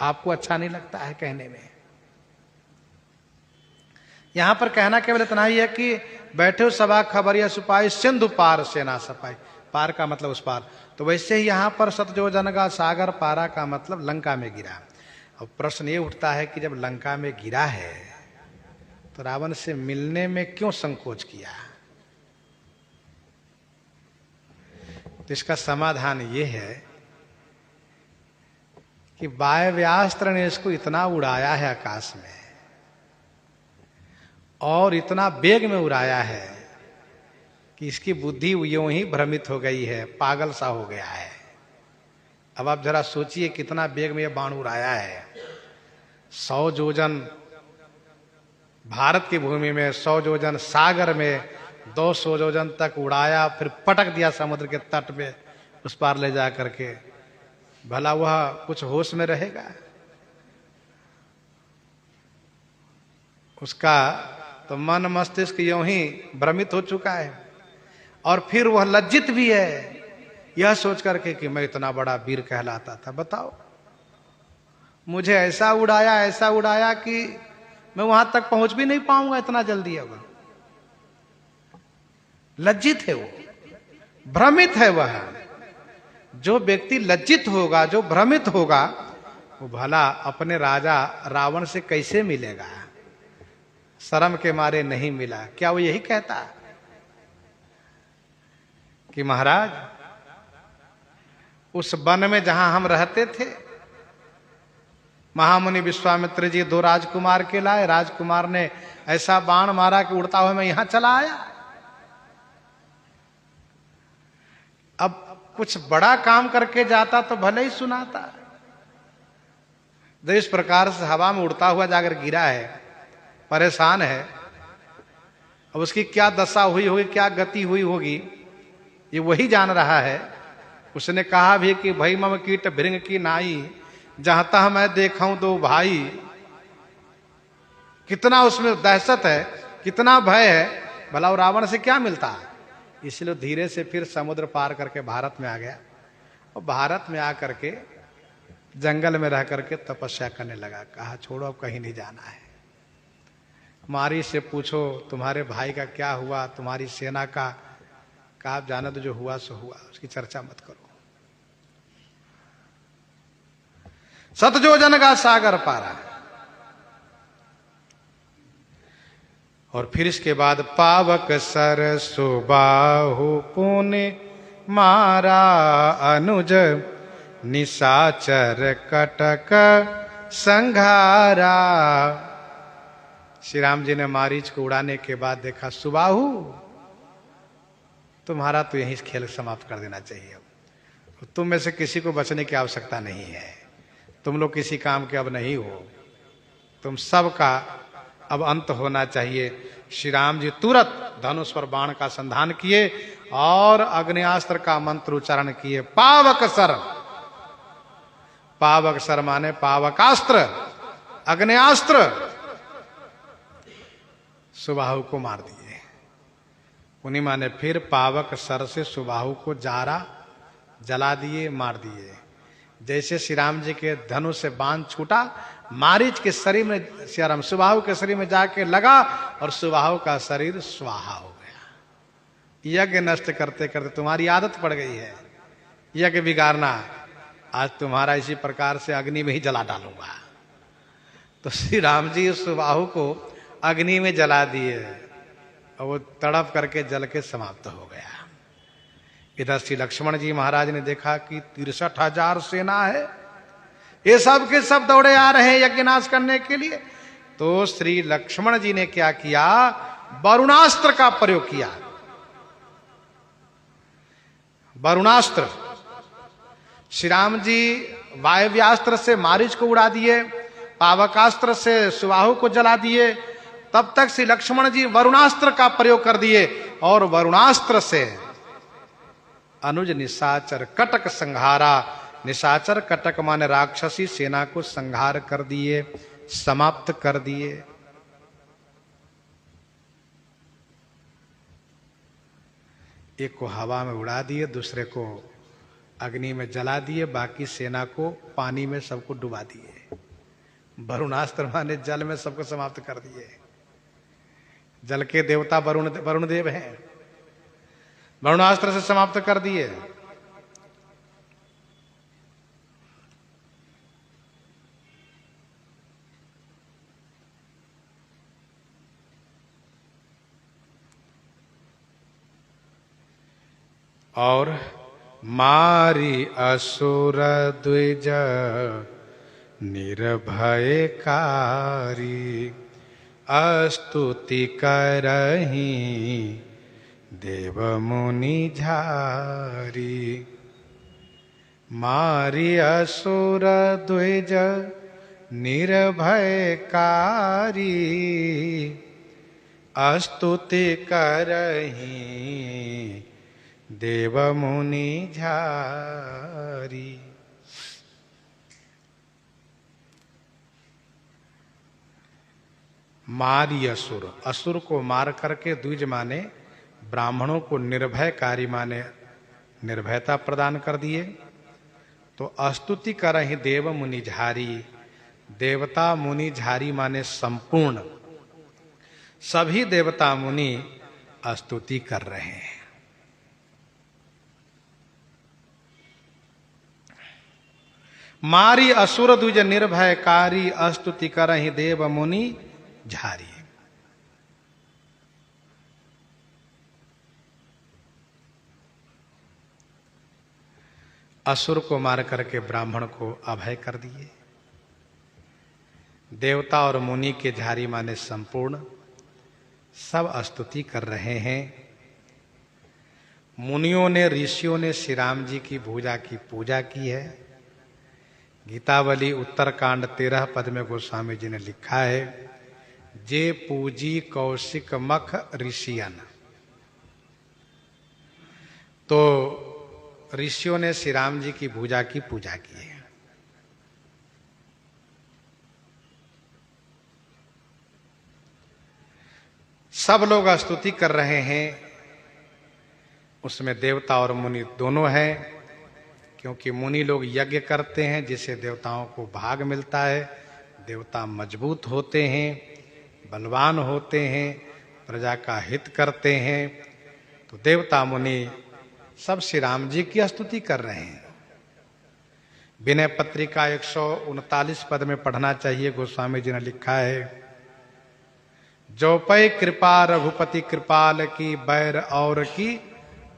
आपको अच्छा नहीं लगता है कहने में। यहां पर कहना केवल इतना ही है कि बैठे हो सभा खबरिया सुपाई, सिंधु पार सेना सपाई। पार का मतलब उस पार। तो वैसे ही यहां पर सतजोजन का सागर पारा का मतलब लंका में गिरा। अब प्रश्न ये उठता है कि जब लंका में गिरा है तो रावण से मिलने में क्यों संकोच किया? तो इसका समाधान ये है कि वायव्यास्त्र ने इसको इतना उड़ाया है आकाश में और इतना वेग में उड़ाया है कि इसकी बुद्धि यूं ही भ्रमित हो गई है, पागल सा हो गया है। अब आप जरा सोचिए कितना वेग में यह बाण उड़ाया है। 100 योजन भारत की भूमि में, 100 योजन सागर में, 200 योजन तक उड़ाया, फिर पटक दिया समुद्र के तट पे, उस पार ले जा करके। भला वह कुछ होश में रहेगा? उसका तो मन मस्तिष्क यूं ही भ्रमित हो चुका है। और फिर वह लज्जित भी है यह सोच करके कि मैं इतना बड़ा वीर कहलाता था। बताओ, मुझे ऐसा उड़ाया कि मैं वहां तक पहुंच भी नहीं पाऊंगा इतना जल्दी। अब लज्जित है वो, भ्रमित है वह। जो व्यक्ति लज्जित होगा, जो भ्रमित होगा, वो भला अपने राजा रावण से कैसे मिलेगा? शर्म के मारे नहीं मिला। क्या वो यही कहता कि महाराज उस वन में जहां हम रहते थे, महामुनि विश्वामित्र जी 2 राजकुमार के लाए, राजकुमार ने ऐसा बाण मारा कि उड़ता हुआ मैं यहां चला आया। अब कुछ बड़ा काम करके जाता तो भले ही सुनाता। जब इस प्रकार से हवा में उड़ता हुआ जाकर गिरा है, परेशान है, अब उसकी क्या दशा हुई होगी, क्या गति हुई होगी, ये वही जान रहा है। उसने कहा भी कि भई मम कीट भृंग की नाई, जहां तह मैं देखूं 2 भाई। कितना उसमें दहशत है, कितना भय है। भला वो रावण से क्या मिलता है? इसलिए धीरे से फिर समुद्र पार करके भारत में आ गया और भारत में आकर के जंगल में रह करके तपस्या करने लगा। कहा छोड़ो, अब कहीं नहीं जाना है। मारी से पूछो तुम्हारे भाई का क्या हुआ, तुम्हारी सेना का। कहा आप जाने तो जो हुआ सो हुआ, उसकी चर्चा मत करो। सतजोजन का सागर पारा। और फिर इसके बाद पावक सर सुबाहु पुनि मारा, अनुज निशाचर कटक संघारा। श्री राम जी ने मारीच को उड़ाने के बाद देखा, सुबाहु तुम्हारा तो यही खेल समाप्त कर देना चाहिए। अब तुम में से किसी को बचने की आवश्यकता नहीं है। तुम लोग किसी काम के अब नहीं हो। तुम सबका अब अंत होना चाहिए। श्री राम जी तुरंत धनुष पर बाण का संधान किए और अग्नियास्त्र का मंत्र उच्चारण किए। पावक सर, पावक सर माने पावकास्त्र, अग्नियास्त्र। सुबाहु को मार दिए। पूर्णिमा ने फिर पावक सर से सुबाहु को जला दिए, मार दिए। जैसे श्री राम जी के धनुष से बाण छूटा, मारीच के शरीर में, श्री राम सुबाहु के शरीर में जाके लगा और सुबाहु का शरीर स्वाहा हो गया। यज्ञ नष्ट करते करते तुम्हारी आदत पड़ गई है यज्ञ बिगाड़ना। आज तुम्हारा इसी प्रकार से अग्नि में ही जला डालूंगा। तो श्री राम जी सुबाहु को अग्नि में जला दिए और वो तड़प करके जल के समाप्त हो गया। इधर श्री लक्ष्मण जी महाराज ने देखा कि 63,000 सेना है, ये सब के सब दौड़े आ रहे हैं यज्ञ नाश करने के लिए। तो श्री लक्ष्मण जी ने क्या किया? वरुणास्त्र का प्रयोग किया। वरुणास्त्र। श्री राम जी वायव्यास्त्र से मारीच को उड़ा दिए, पावकास्त्र से सुबाहु को जला दिए। तब तक श्री लक्ष्मण जी वरुणास्त्र का प्रयोग कर दिए और वरुणास्त्र से अनुज निशाचर कटक संहारा। निशाचर कटक माने राक्षसी सेना को संहार कर दिए, समाप्त कर दिए। एक को हवा में उड़ा दिए, दूसरे को अग्नि में जला दिए, बाकी सेना को पानी में सबको डुबा दिए। वरुणास्त्र माने जल में सबको समाप्त कर दिए। जल के देवता वरुण देव हैं, वरुणास्त्र से समाप्त कर दिए। और मारी असुर द्विज निर्भयकारी, स्तुति करहि देव मुनि झारी। मारी असुर द्विज निर्भयकारी, स्तुति करहि देव मुनि झारी। मारी असुर, असुर को मार करके, द्विज माने ब्राह्मणों को, निर्भयकारी माने निर्भयता प्रदान कर दिए। तो स्तुति करहि देव मुनि झारी, देवता मुनि झारी माने संपूर्ण सभी देवता मुनि स्तुति कर रहे हैं। मारी असुर द्विज निर्भयकारी, स्तुति करहि देव मुनि झारी। असुर को मार करके ब्राह्मण को अभय कर दिए। देवता और मुनि के झारी माने संपूर्ण सब स्तुति कर रहे हैं। मुनियों ने, ऋषियों ने श्री राम जी की भुजा की पूजा की है। गीतावली उत्तरकांड 13 पद में गोस्वामी जी ने लिखा है, जे पूजी कौशिक मख ऋषियन। तो ऋषियों ने श्री राम जी की भुजा की पूजा की है। सब लोग स्तुति कर रहे हैं। उसमें देवता और मुनि दोनों हैं, क्योंकि मुनि लोग यज्ञ करते हैं जिससे देवताओं को भाग मिलता है। देवता मजबूत होते हैं, बलवान होते हैं, प्रजा का हित करते हैं। तो देवता मुनि सब श्री राम जी की स्तुति कर रहे हैं। विनय पत्रिका 139 पद में पढ़ना चाहिए। गोस्वामी जी ने लिखा है, जो पै कृपा रघुपति कृपाल की, बैर और की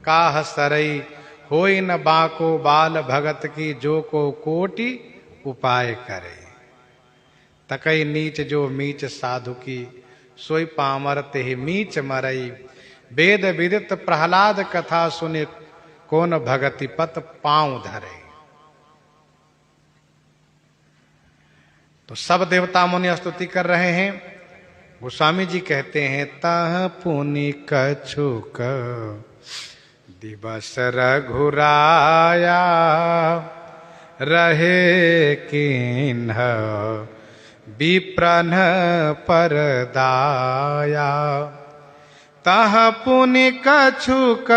काह सरई, होई न बाको बाल भगत की, जो को कोटि उपाय करे। तकई नीच जो मीच साधु की, सोई पामर तेहि मीच मरई। वेद विदित प्रहलाद कथा सुने, कौन भगति पत पांव धरे। तो सब देवता मुनि स्तुति कर रहे हैं। गोस्वामी जी कहते हैं, तह पुनि कछुक दिवस रघुराया, रहे किन्ह विप्रन परदाया। तह पुनि कछुक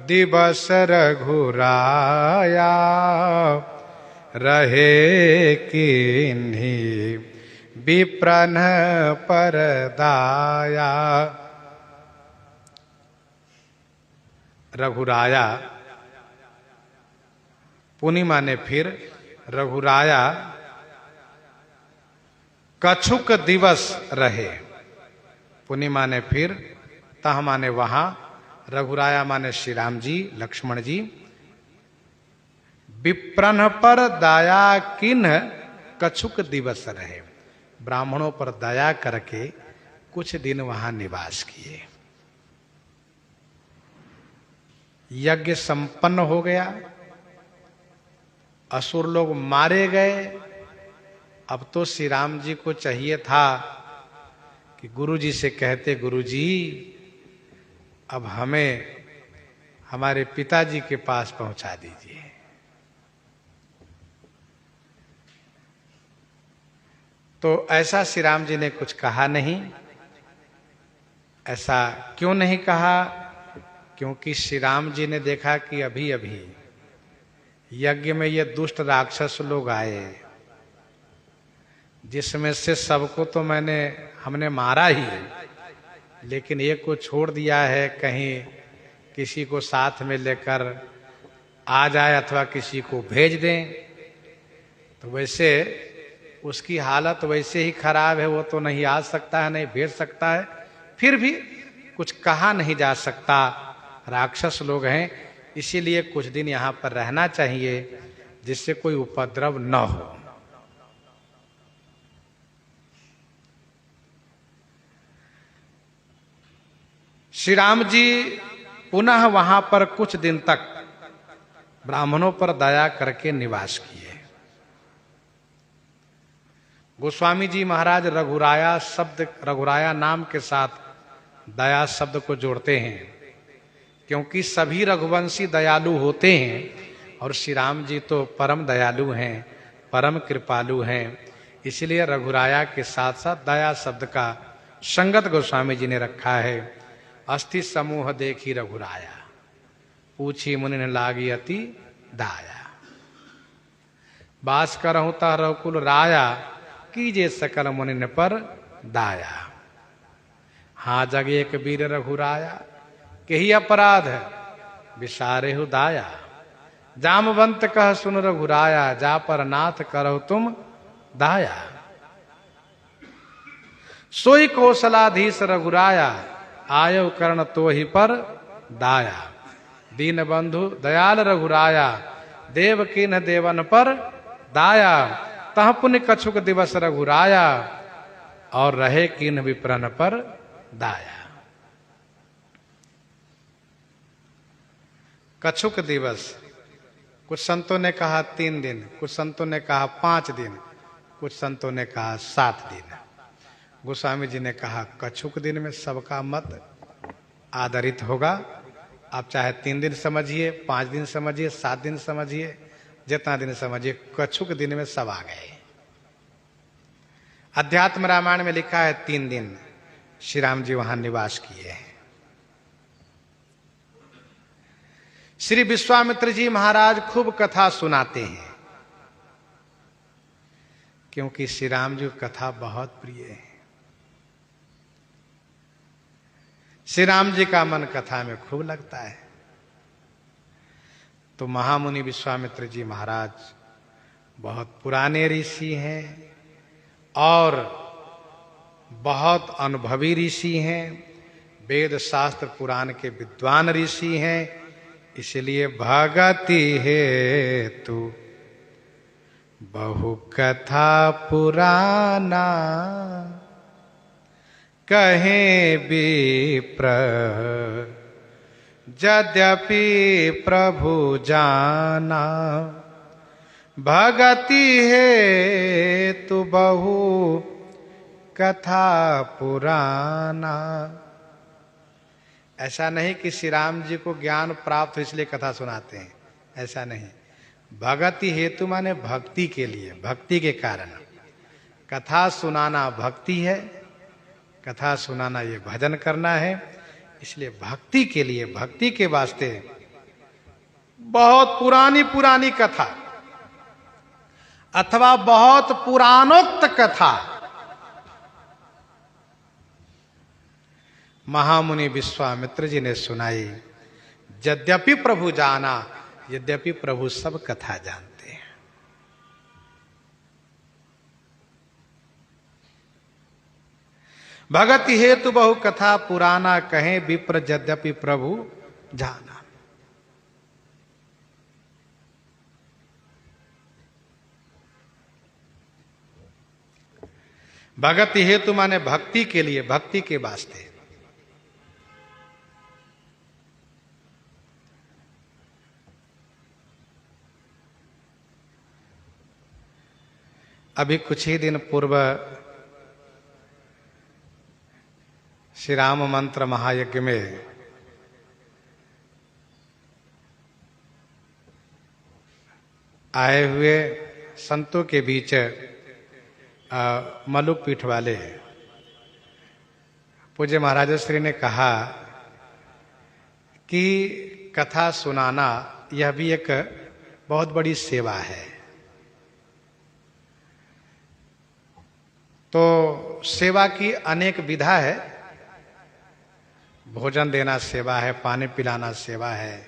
दिवस रघुराया, रहे किन्हि विप्रन परदाया। रघुराया, पुनि माने फिर, रघुराया कछुक दिवस रहे। पुनि माने फिर, तह माने वहां, रघुराया माने श्री राम जी, लक्ष्मण जी। विप्रन पर दया किन्ह कछुक दिवस रहे, ब्राह्मणों पर दया करके कुछ दिन वहां निवास किए। यज्ञ संपन्न हो गया, असुर लोग मारे गए। अब तो श्री राम जी को चाहिए था कि गुरु जी से कहते, गुरु जी अब हमें हमारे पिताजी के पास पहुंचा दीजिए। तो ऐसा श्री राम जी ने कुछ कहा नहीं। ऐसा क्यों नहीं कहा? क्योंकि श्री राम जी ने देखा कि अभी अभी यज्ञ में ये दुष्ट राक्षस लोग आए, जिसमें से सबको तो हमने मारा ही, लेकिन एक को छोड़ दिया है, कहीं किसी को साथ में लेकर आ जाए अथवा किसी को भेज दें। तो वैसे उसकी हालत वैसे ही खराब है, वो तो नहीं आ सकता है, नहीं भेज सकता है, फिर भी कुछ कहा नहीं जा सकता, राक्षस लोग हैं, इसीलिए कुछ दिन यहां पर रहना चाहिए जिससे कोई उपद्रव न हो। श्री राम जी पुनः वहां पर कुछ दिन तक ब्राह्मणों पर दया करके निवास किए। गोस्वामी जी महाराज रघुराया नाम के साथ दया शब्द को जोड़ते हैं, क्योंकि सभी रघुवंशी दयालु होते हैं और श्री राम जी तो परम दयालु हैं, परम कृपालु हैं, इसलिए रघुराया के साथ साथ दया शब्द का संगत गोस्वामी जी ने रखा है। अस्थि समूह देखी रघुराया, पूछी मुनि लागी अति दाया, बास करहु तह रघुकुल राया, कीजे सकल मुनि पर दाया। हाँ जगे एक वीर रघुराया, के ही अपराध विसारे हु दाया, जामवंत कह सुन रघुराया, जा पर नाथ करहु तुम दाया। सोई कौशलाधीश रघुराया, आयो कर्ण तो ही पर दाया। दीन बंधु दयाल रघुराया, देव किन्ह देवन पर दाया। तह पुण्य कछुक दिवस रघुराया, और रहे किन्ह विप्रन पर दाया। कछुक दिवस, कुछ संतों ने कहा 3 दिन, कुछ संतों ने कहा 5 दिन, कुछ संतों ने कहा 7 दिन। गोस्वामी जी ने कहा कछुक दिन में सबका मत आदरित होगा। आप चाहे 3 दिन समझिए, 5 दिन समझिए, 7 दिन समझिए, जितना दिन समझिए, कछुक दिन में सब आ गए। अध्यात्म रामायण में लिखा है 3 दिन श्री राम जी वहां निवास किए हैं। श्री विश्वामित्र जी महाराज खूब कथा सुनाते हैं, क्योंकि श्री राम जी को कथा बहुत प्रिय है। श्री राम जी का मन कथा में खूब लगता है। तो महामुनि विश्वामित्र जी महाराज बहुत पुराने ऋषि हैं और बहुत अनुभवी ऋषि हैं, वेद शास्त्र पुराण के विद्वान ऋषि हैं, इसलिए भगति हेतु बहु कथा पुराना, कहे विप्र यद्यपि प्रभु जाना। भगति हेतु बहु कथा पुराना। ऐसा नहीं कि श्री राम जी को ज्ञान प्राप्त हो इसलिए कथा सुनाते हैं, ऐसा नहीं। भगति हेतु माने भक्ति के लिए, भक्ति के कारण। कथा सुनाना भक्ति है, कथा सुनाना ये भजन करना है, इसलिए भक्ति के लिए, भक्ति के वास्ते बहुत पुरानी पुरानी कथा अथवा बहुत पुराणोक्त कथा महामुनि विश्वामित्र जी ने सुनाई। यद्यपि प्रभु जाना, यद्यपि प्रभु सब कथा जानते हैं। भगति हेतु बहु कथा पुराना, कहे विप्र यद्यपि प्रभु जाना। भगति हेतु माने भक्ति के लिए, भक्ति के वास्ते। अभी कुछ ही दिन पूर्व श्री राम मंत्र महायज्ञ में आए हुए संतों के बीच मलुक पीठ वाले पूज्य महाराज श्री ने कहा कि कथा सुनाना यह भी एक बहुत बड़ी सेवा है। तो सेवा की अनेक विधा है। भोजन देना सेवा है, पानी पिलाना सेवा है,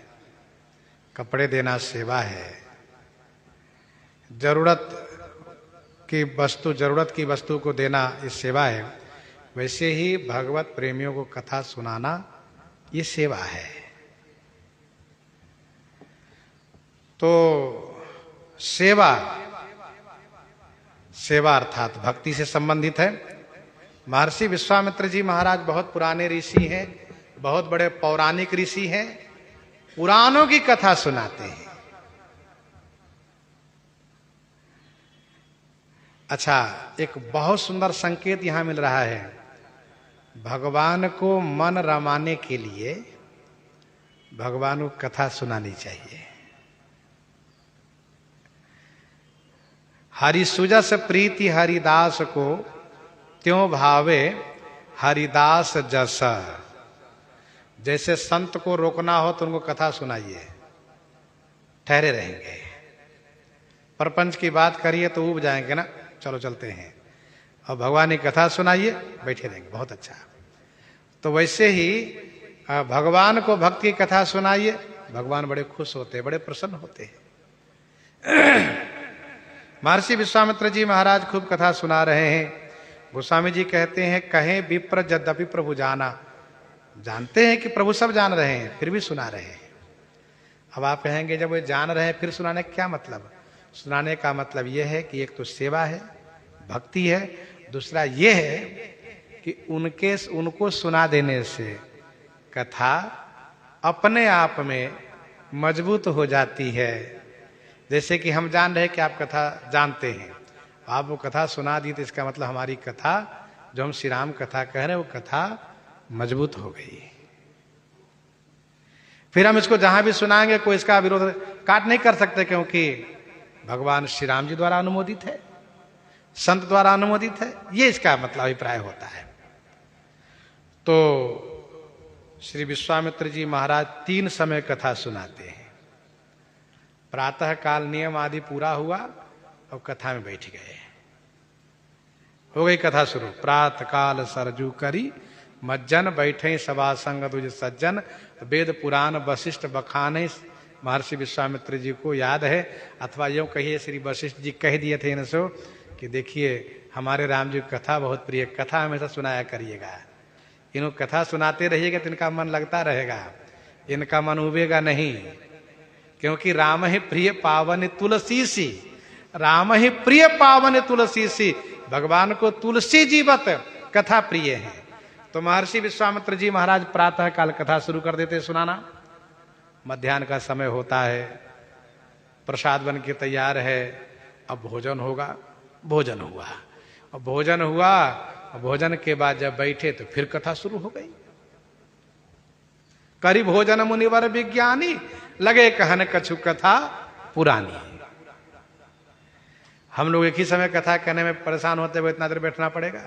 कपड़े देना सेवा है, जरूरत की वस्तु को देना ये सेवा है। वैसे ही भगवत प्रेमियों को कथा सुनाना ये सेवा है। तो सेवा अर्थात भक्ति से संबंधित है। महर्षि विश्वामित्र जी महाराज बहुत पुराने ऋषि हैं, बहुत बड़े पौराणिक ऋषि हैं, पुराणों की कथा सुनाते हैं। अच्छा, एक बहुत सुंदर संकेत यहां मिल रहा है। भगवान को मन रमाने के लिए भगवान को कथा सुनानी चाहिए। हरिसुजस प्रीति हरिदास को त्यों भावे हरिदास जस। जैसे संत को रोकना हो तो उनको कथा सुनाइए, ठहरे रहेंगे। प्रपंच की बात करिए तो ऊब जाएंगे ना, चलो चलते हैं। और भगवान की कथा सुनाइए, बैठे रहेंगे, बहुत अच्छा। तो वैसे ही भगवान को भक्ति की कथा सुनाइए, भगवान बड़े खुश होते हैं, बड़े प्रसन्न होते हैं। महर्षि विश्वामित्र जी महाराज खूब कथा सुना रहे हैं। गोस्वामी जी कहते हैं, कहें विप्र यद्यपि प्रभु जाना। जानते हैं कि प्रभु सब जान रहे हैं, फिर भी सुना रहे हैं। अब आप कहेंगे जब वे जान रहे हैं फिर सुनाने का क्या मतलब? सुनाने का मतलब यह है कि एक तो सेवा है, भक्ति है, दूसरा यह है कि उनको सुना देने से कथा अपने आप में मजबूत हो जाती है। जैसे कि हम जान रहे हैं कि आप कथा जानते हैं, आप वो कथा सुना दी तो इसका मतलब हमारी कथा, जो हम श्री राम कथा कह रहे हैं, वो कथा मजबूत हो गई। फिर हम इसको जहां भी सुनाएंगे कोई इसका विरोध काट नहीं कर सकते, क्योंकि भगवान श्री राम जी द्वारा अनुमोदित है, संत द्वारा अनुमोदित है, ये इसका मतलब अभिप्राय होता है। तो श्री विश्वामित्र जी महाराज 3 समय कथा सुनाते हैं। प्रातः काल नियम आदि पूरा हुआ और कथा में बैठ गए। हो गई कथा शुरू। प्रातः काल सरजू करी मज्जन बैठे सभा संग तुझ सज्जन। वेद पुराण वशिष्ठ बखाने महर्षि विश्वामित्र जी को याद है, अथवा यूं कहिए श्री वशिष्ठ जी कह दिए थे इनसे कि देखिए हमारे राम जी की कथा बहुत प्रिय, कथा हमेशा सुनाया करिएगा, इनको कथा सुनाते रहिएगा तो इनका मन लगता रहेगा, इनका मन उबेगा नहीं। क्योंकि राम ही प्रिय पावन तुलसी सी, राम ही प्रिय पावन तुलसी सी। भगवान को तुलसी जीवत कथा प्रिय है। तो महर्षि विश्वामित्र जी महाराज प्रातः काल कथा शुरू कर देते सुनाना। मध्याह्न का समय होता है, प्रसाद बन के तैयार है, अब भोजन होगा। भोजन हुआ और भोजन हुआ, भोजन के बाद जब बैठे तो फिर कथा शुरू हो गई। करी भोजन मुनिवर विज्ञानी, लगे कहन कछु कथा पुरानी। हम लोग एक ही समय कथा कहने में परेशान होते हुए इतना देर बैठना पड़ेगा।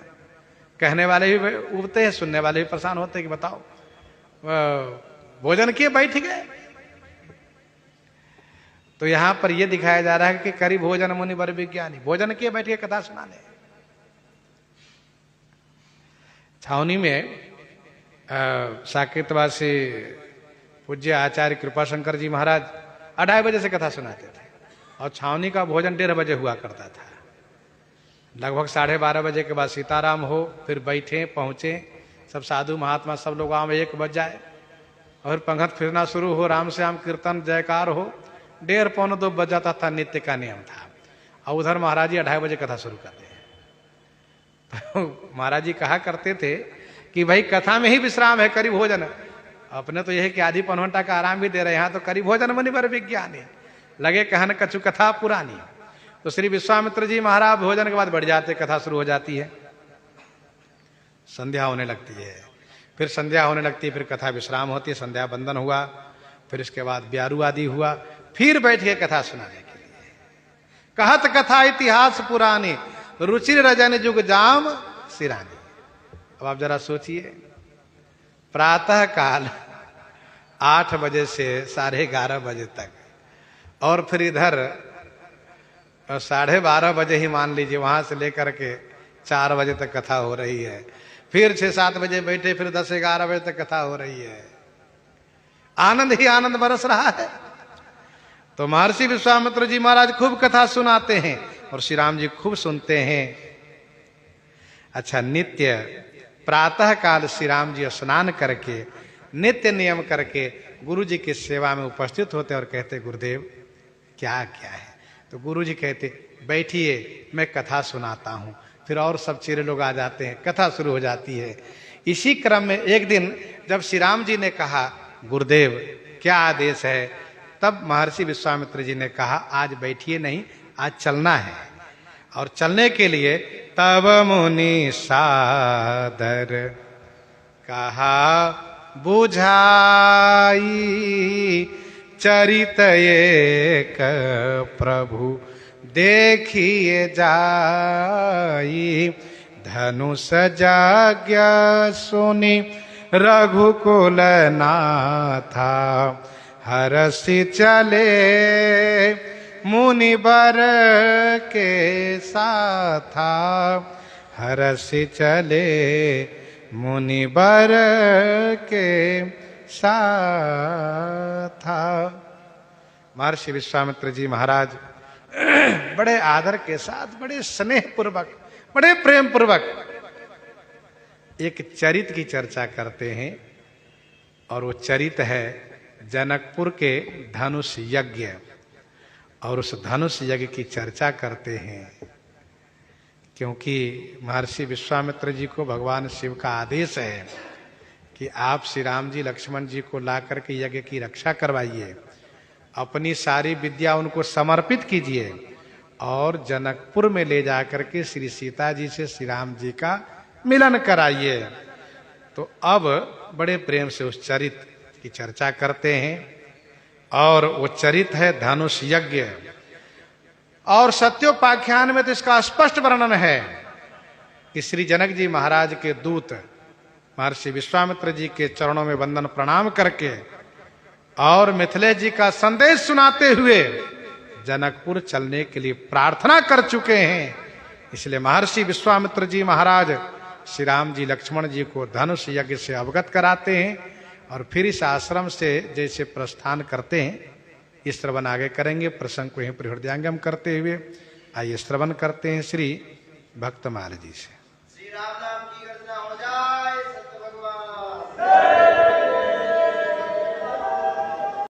कहने वाले भी उबते हैं, सुनने वाले भी परेशान होते हैं कि बताओ भोजन किए बैठ गए। तो यहां पर यह दिखाया जा रहा है कि करी भोजन मुनिवर विज्ञानी, भोजन किए बैठ के कथा सुनाने। छावनी में साकेतवासी पूज्य आचार्य कृपाशंकर जी महाराज 2:30 बजे से कथा सुनाते थे और छावनी का भोजन 1:30 बजे हुआ करता था। लगभग 12:30 बजे के बाद सीताराम हो, फिर बैठे पहुंचे सब साधु महात्मा, सब लोग वहां 1 बज जाए और पंगत फिरना शुरू हो, राम श्याम कीर्तन जयकार हो, 1:30 पौने 2 बज जाता था, नित्य का नियम था। और उधर महाराज जी 2:30 बजे कथा शुरू करते हैं। तो महाराज जी कहा करते थे कि भाई कथा में ही विश्राम है, करी भोजन। अपने तो यह कि आधी पौन का आराम भी दे रहे हैं, यहाँ तो करी भोजन मुनिवर विज्ञानी, लगे कहन कछु कथा पुरानी। तो श्री विश्वामित्र जी महाराज भोजन के बाद बढ़ जाते, कथा शुरू हो जाती है, संध्या होने लगती है। फिर संध्या होने लगती है, फिर कथा विश्राम होती है, संध्या बंदन हुआ, फिर इसके बाद ब्यारू आदि हुआ, फिर बैठ के कथा सुनाने के लिए। कहत कथा इतिहास पुरानी, रुचिर रजन जुग जाम सिरानी। अब आप जरा सोचिए, प्रातः काल 8 बजे से 11:30 बजे तक, और फिर इधर 12:30 बजे ही मान लीजिए वहां से लेकर के 4 बजे तक कथा हो रही है। फिर 6-7 बजे बैठे, फिर 10-11 बजे तक कथा हो रही है। आनंद ही आनंद बरस रहा है। तो महर्षि विश्वामित्र जी महाराज खूब कथा सुनाते हैं और श्री राम जी खूब सुनते हैं। अच्छा, नित्य प्रातः काल श्री राम जी स्नान करके नित्य नियम करके गुरु जी की सेवा में उपस्थित होते और कहते, गुरुदेव क्या क्या है? तो गुरु जी कहते, बैठिए मैं कथा सुनाता हूं। फिर और सब चेले लोग आ जाते हैं, कथा शुरू हो जाती है। इसी क्रम में एक दिन जब श्री राम जी ने कहा, गुरुदेव क्या आदेश है, तब महर्षि विश्वामित्र जी ने कहा, आज बैठिए नहीं, आज चलना है। और चलने के लिए तब मुनि सादर कहा बुझाई, चरित एक प्रभु देखिए जाई, धनुष यज्ञ सुनि रघुकुल नाथा, हरसि चले मुनिवर के साथा, हरसि चले मुनिवर के साथा। महर्षि विश्वामित्र जी महाराज बड़े आदर के साथ, बड़े स्नेह पूर्वक, बड़े प्रेम पूर्वक एक चरित की चर्चा करते हैं। और वो चरित है जनकपुर के धनुष यज्ञ। और उस धनुष यज्ञ की चर्चा करते हैं, क्योंकि महर्षि विश्वामित्र जी को भगवान शिव का आदेश है कि आप श्री राम जी लक्ष्मण जी को ला करके यज्ञ की रक्षा करवाइए, अपनी सारी विद्या उनको समर्पित कीजिए और जनकपुर में ले जाकर के श्री सीता जी से श्री राम जी का मिलन कराइए। तो अब बड़े प्रेम से उस चरित की चर्चा करते हैं। और वो चरित है धनुष यज्ञ। और सत्योपाख्यान में तो इसका स्पष्ट वर्णन है कि श्री जनक जी महाराज के दूत महर्षि विश्वामित्र जी के चरणों में वंदन प्रणाम करके और मिथिलेश जी का संदेश सुनाते हुए जनकपुर चलने के लिए प्रार्थना कर चुके हैं। इसलिए महर्षि विश्वामित्र जी महाराज श्री राम जी लक्ष्मण जी को धनुष यज्ञ से अवगत कराते हैं और फिर इस आश्रम से जैसे प्रस्थान करते हैं, इस श्रवण आगे करेंगे। प्रसंग को यहीं पर हृदयांगम करते हुए आइए श्रवण करते हैं श्री भक्तमाल जी से।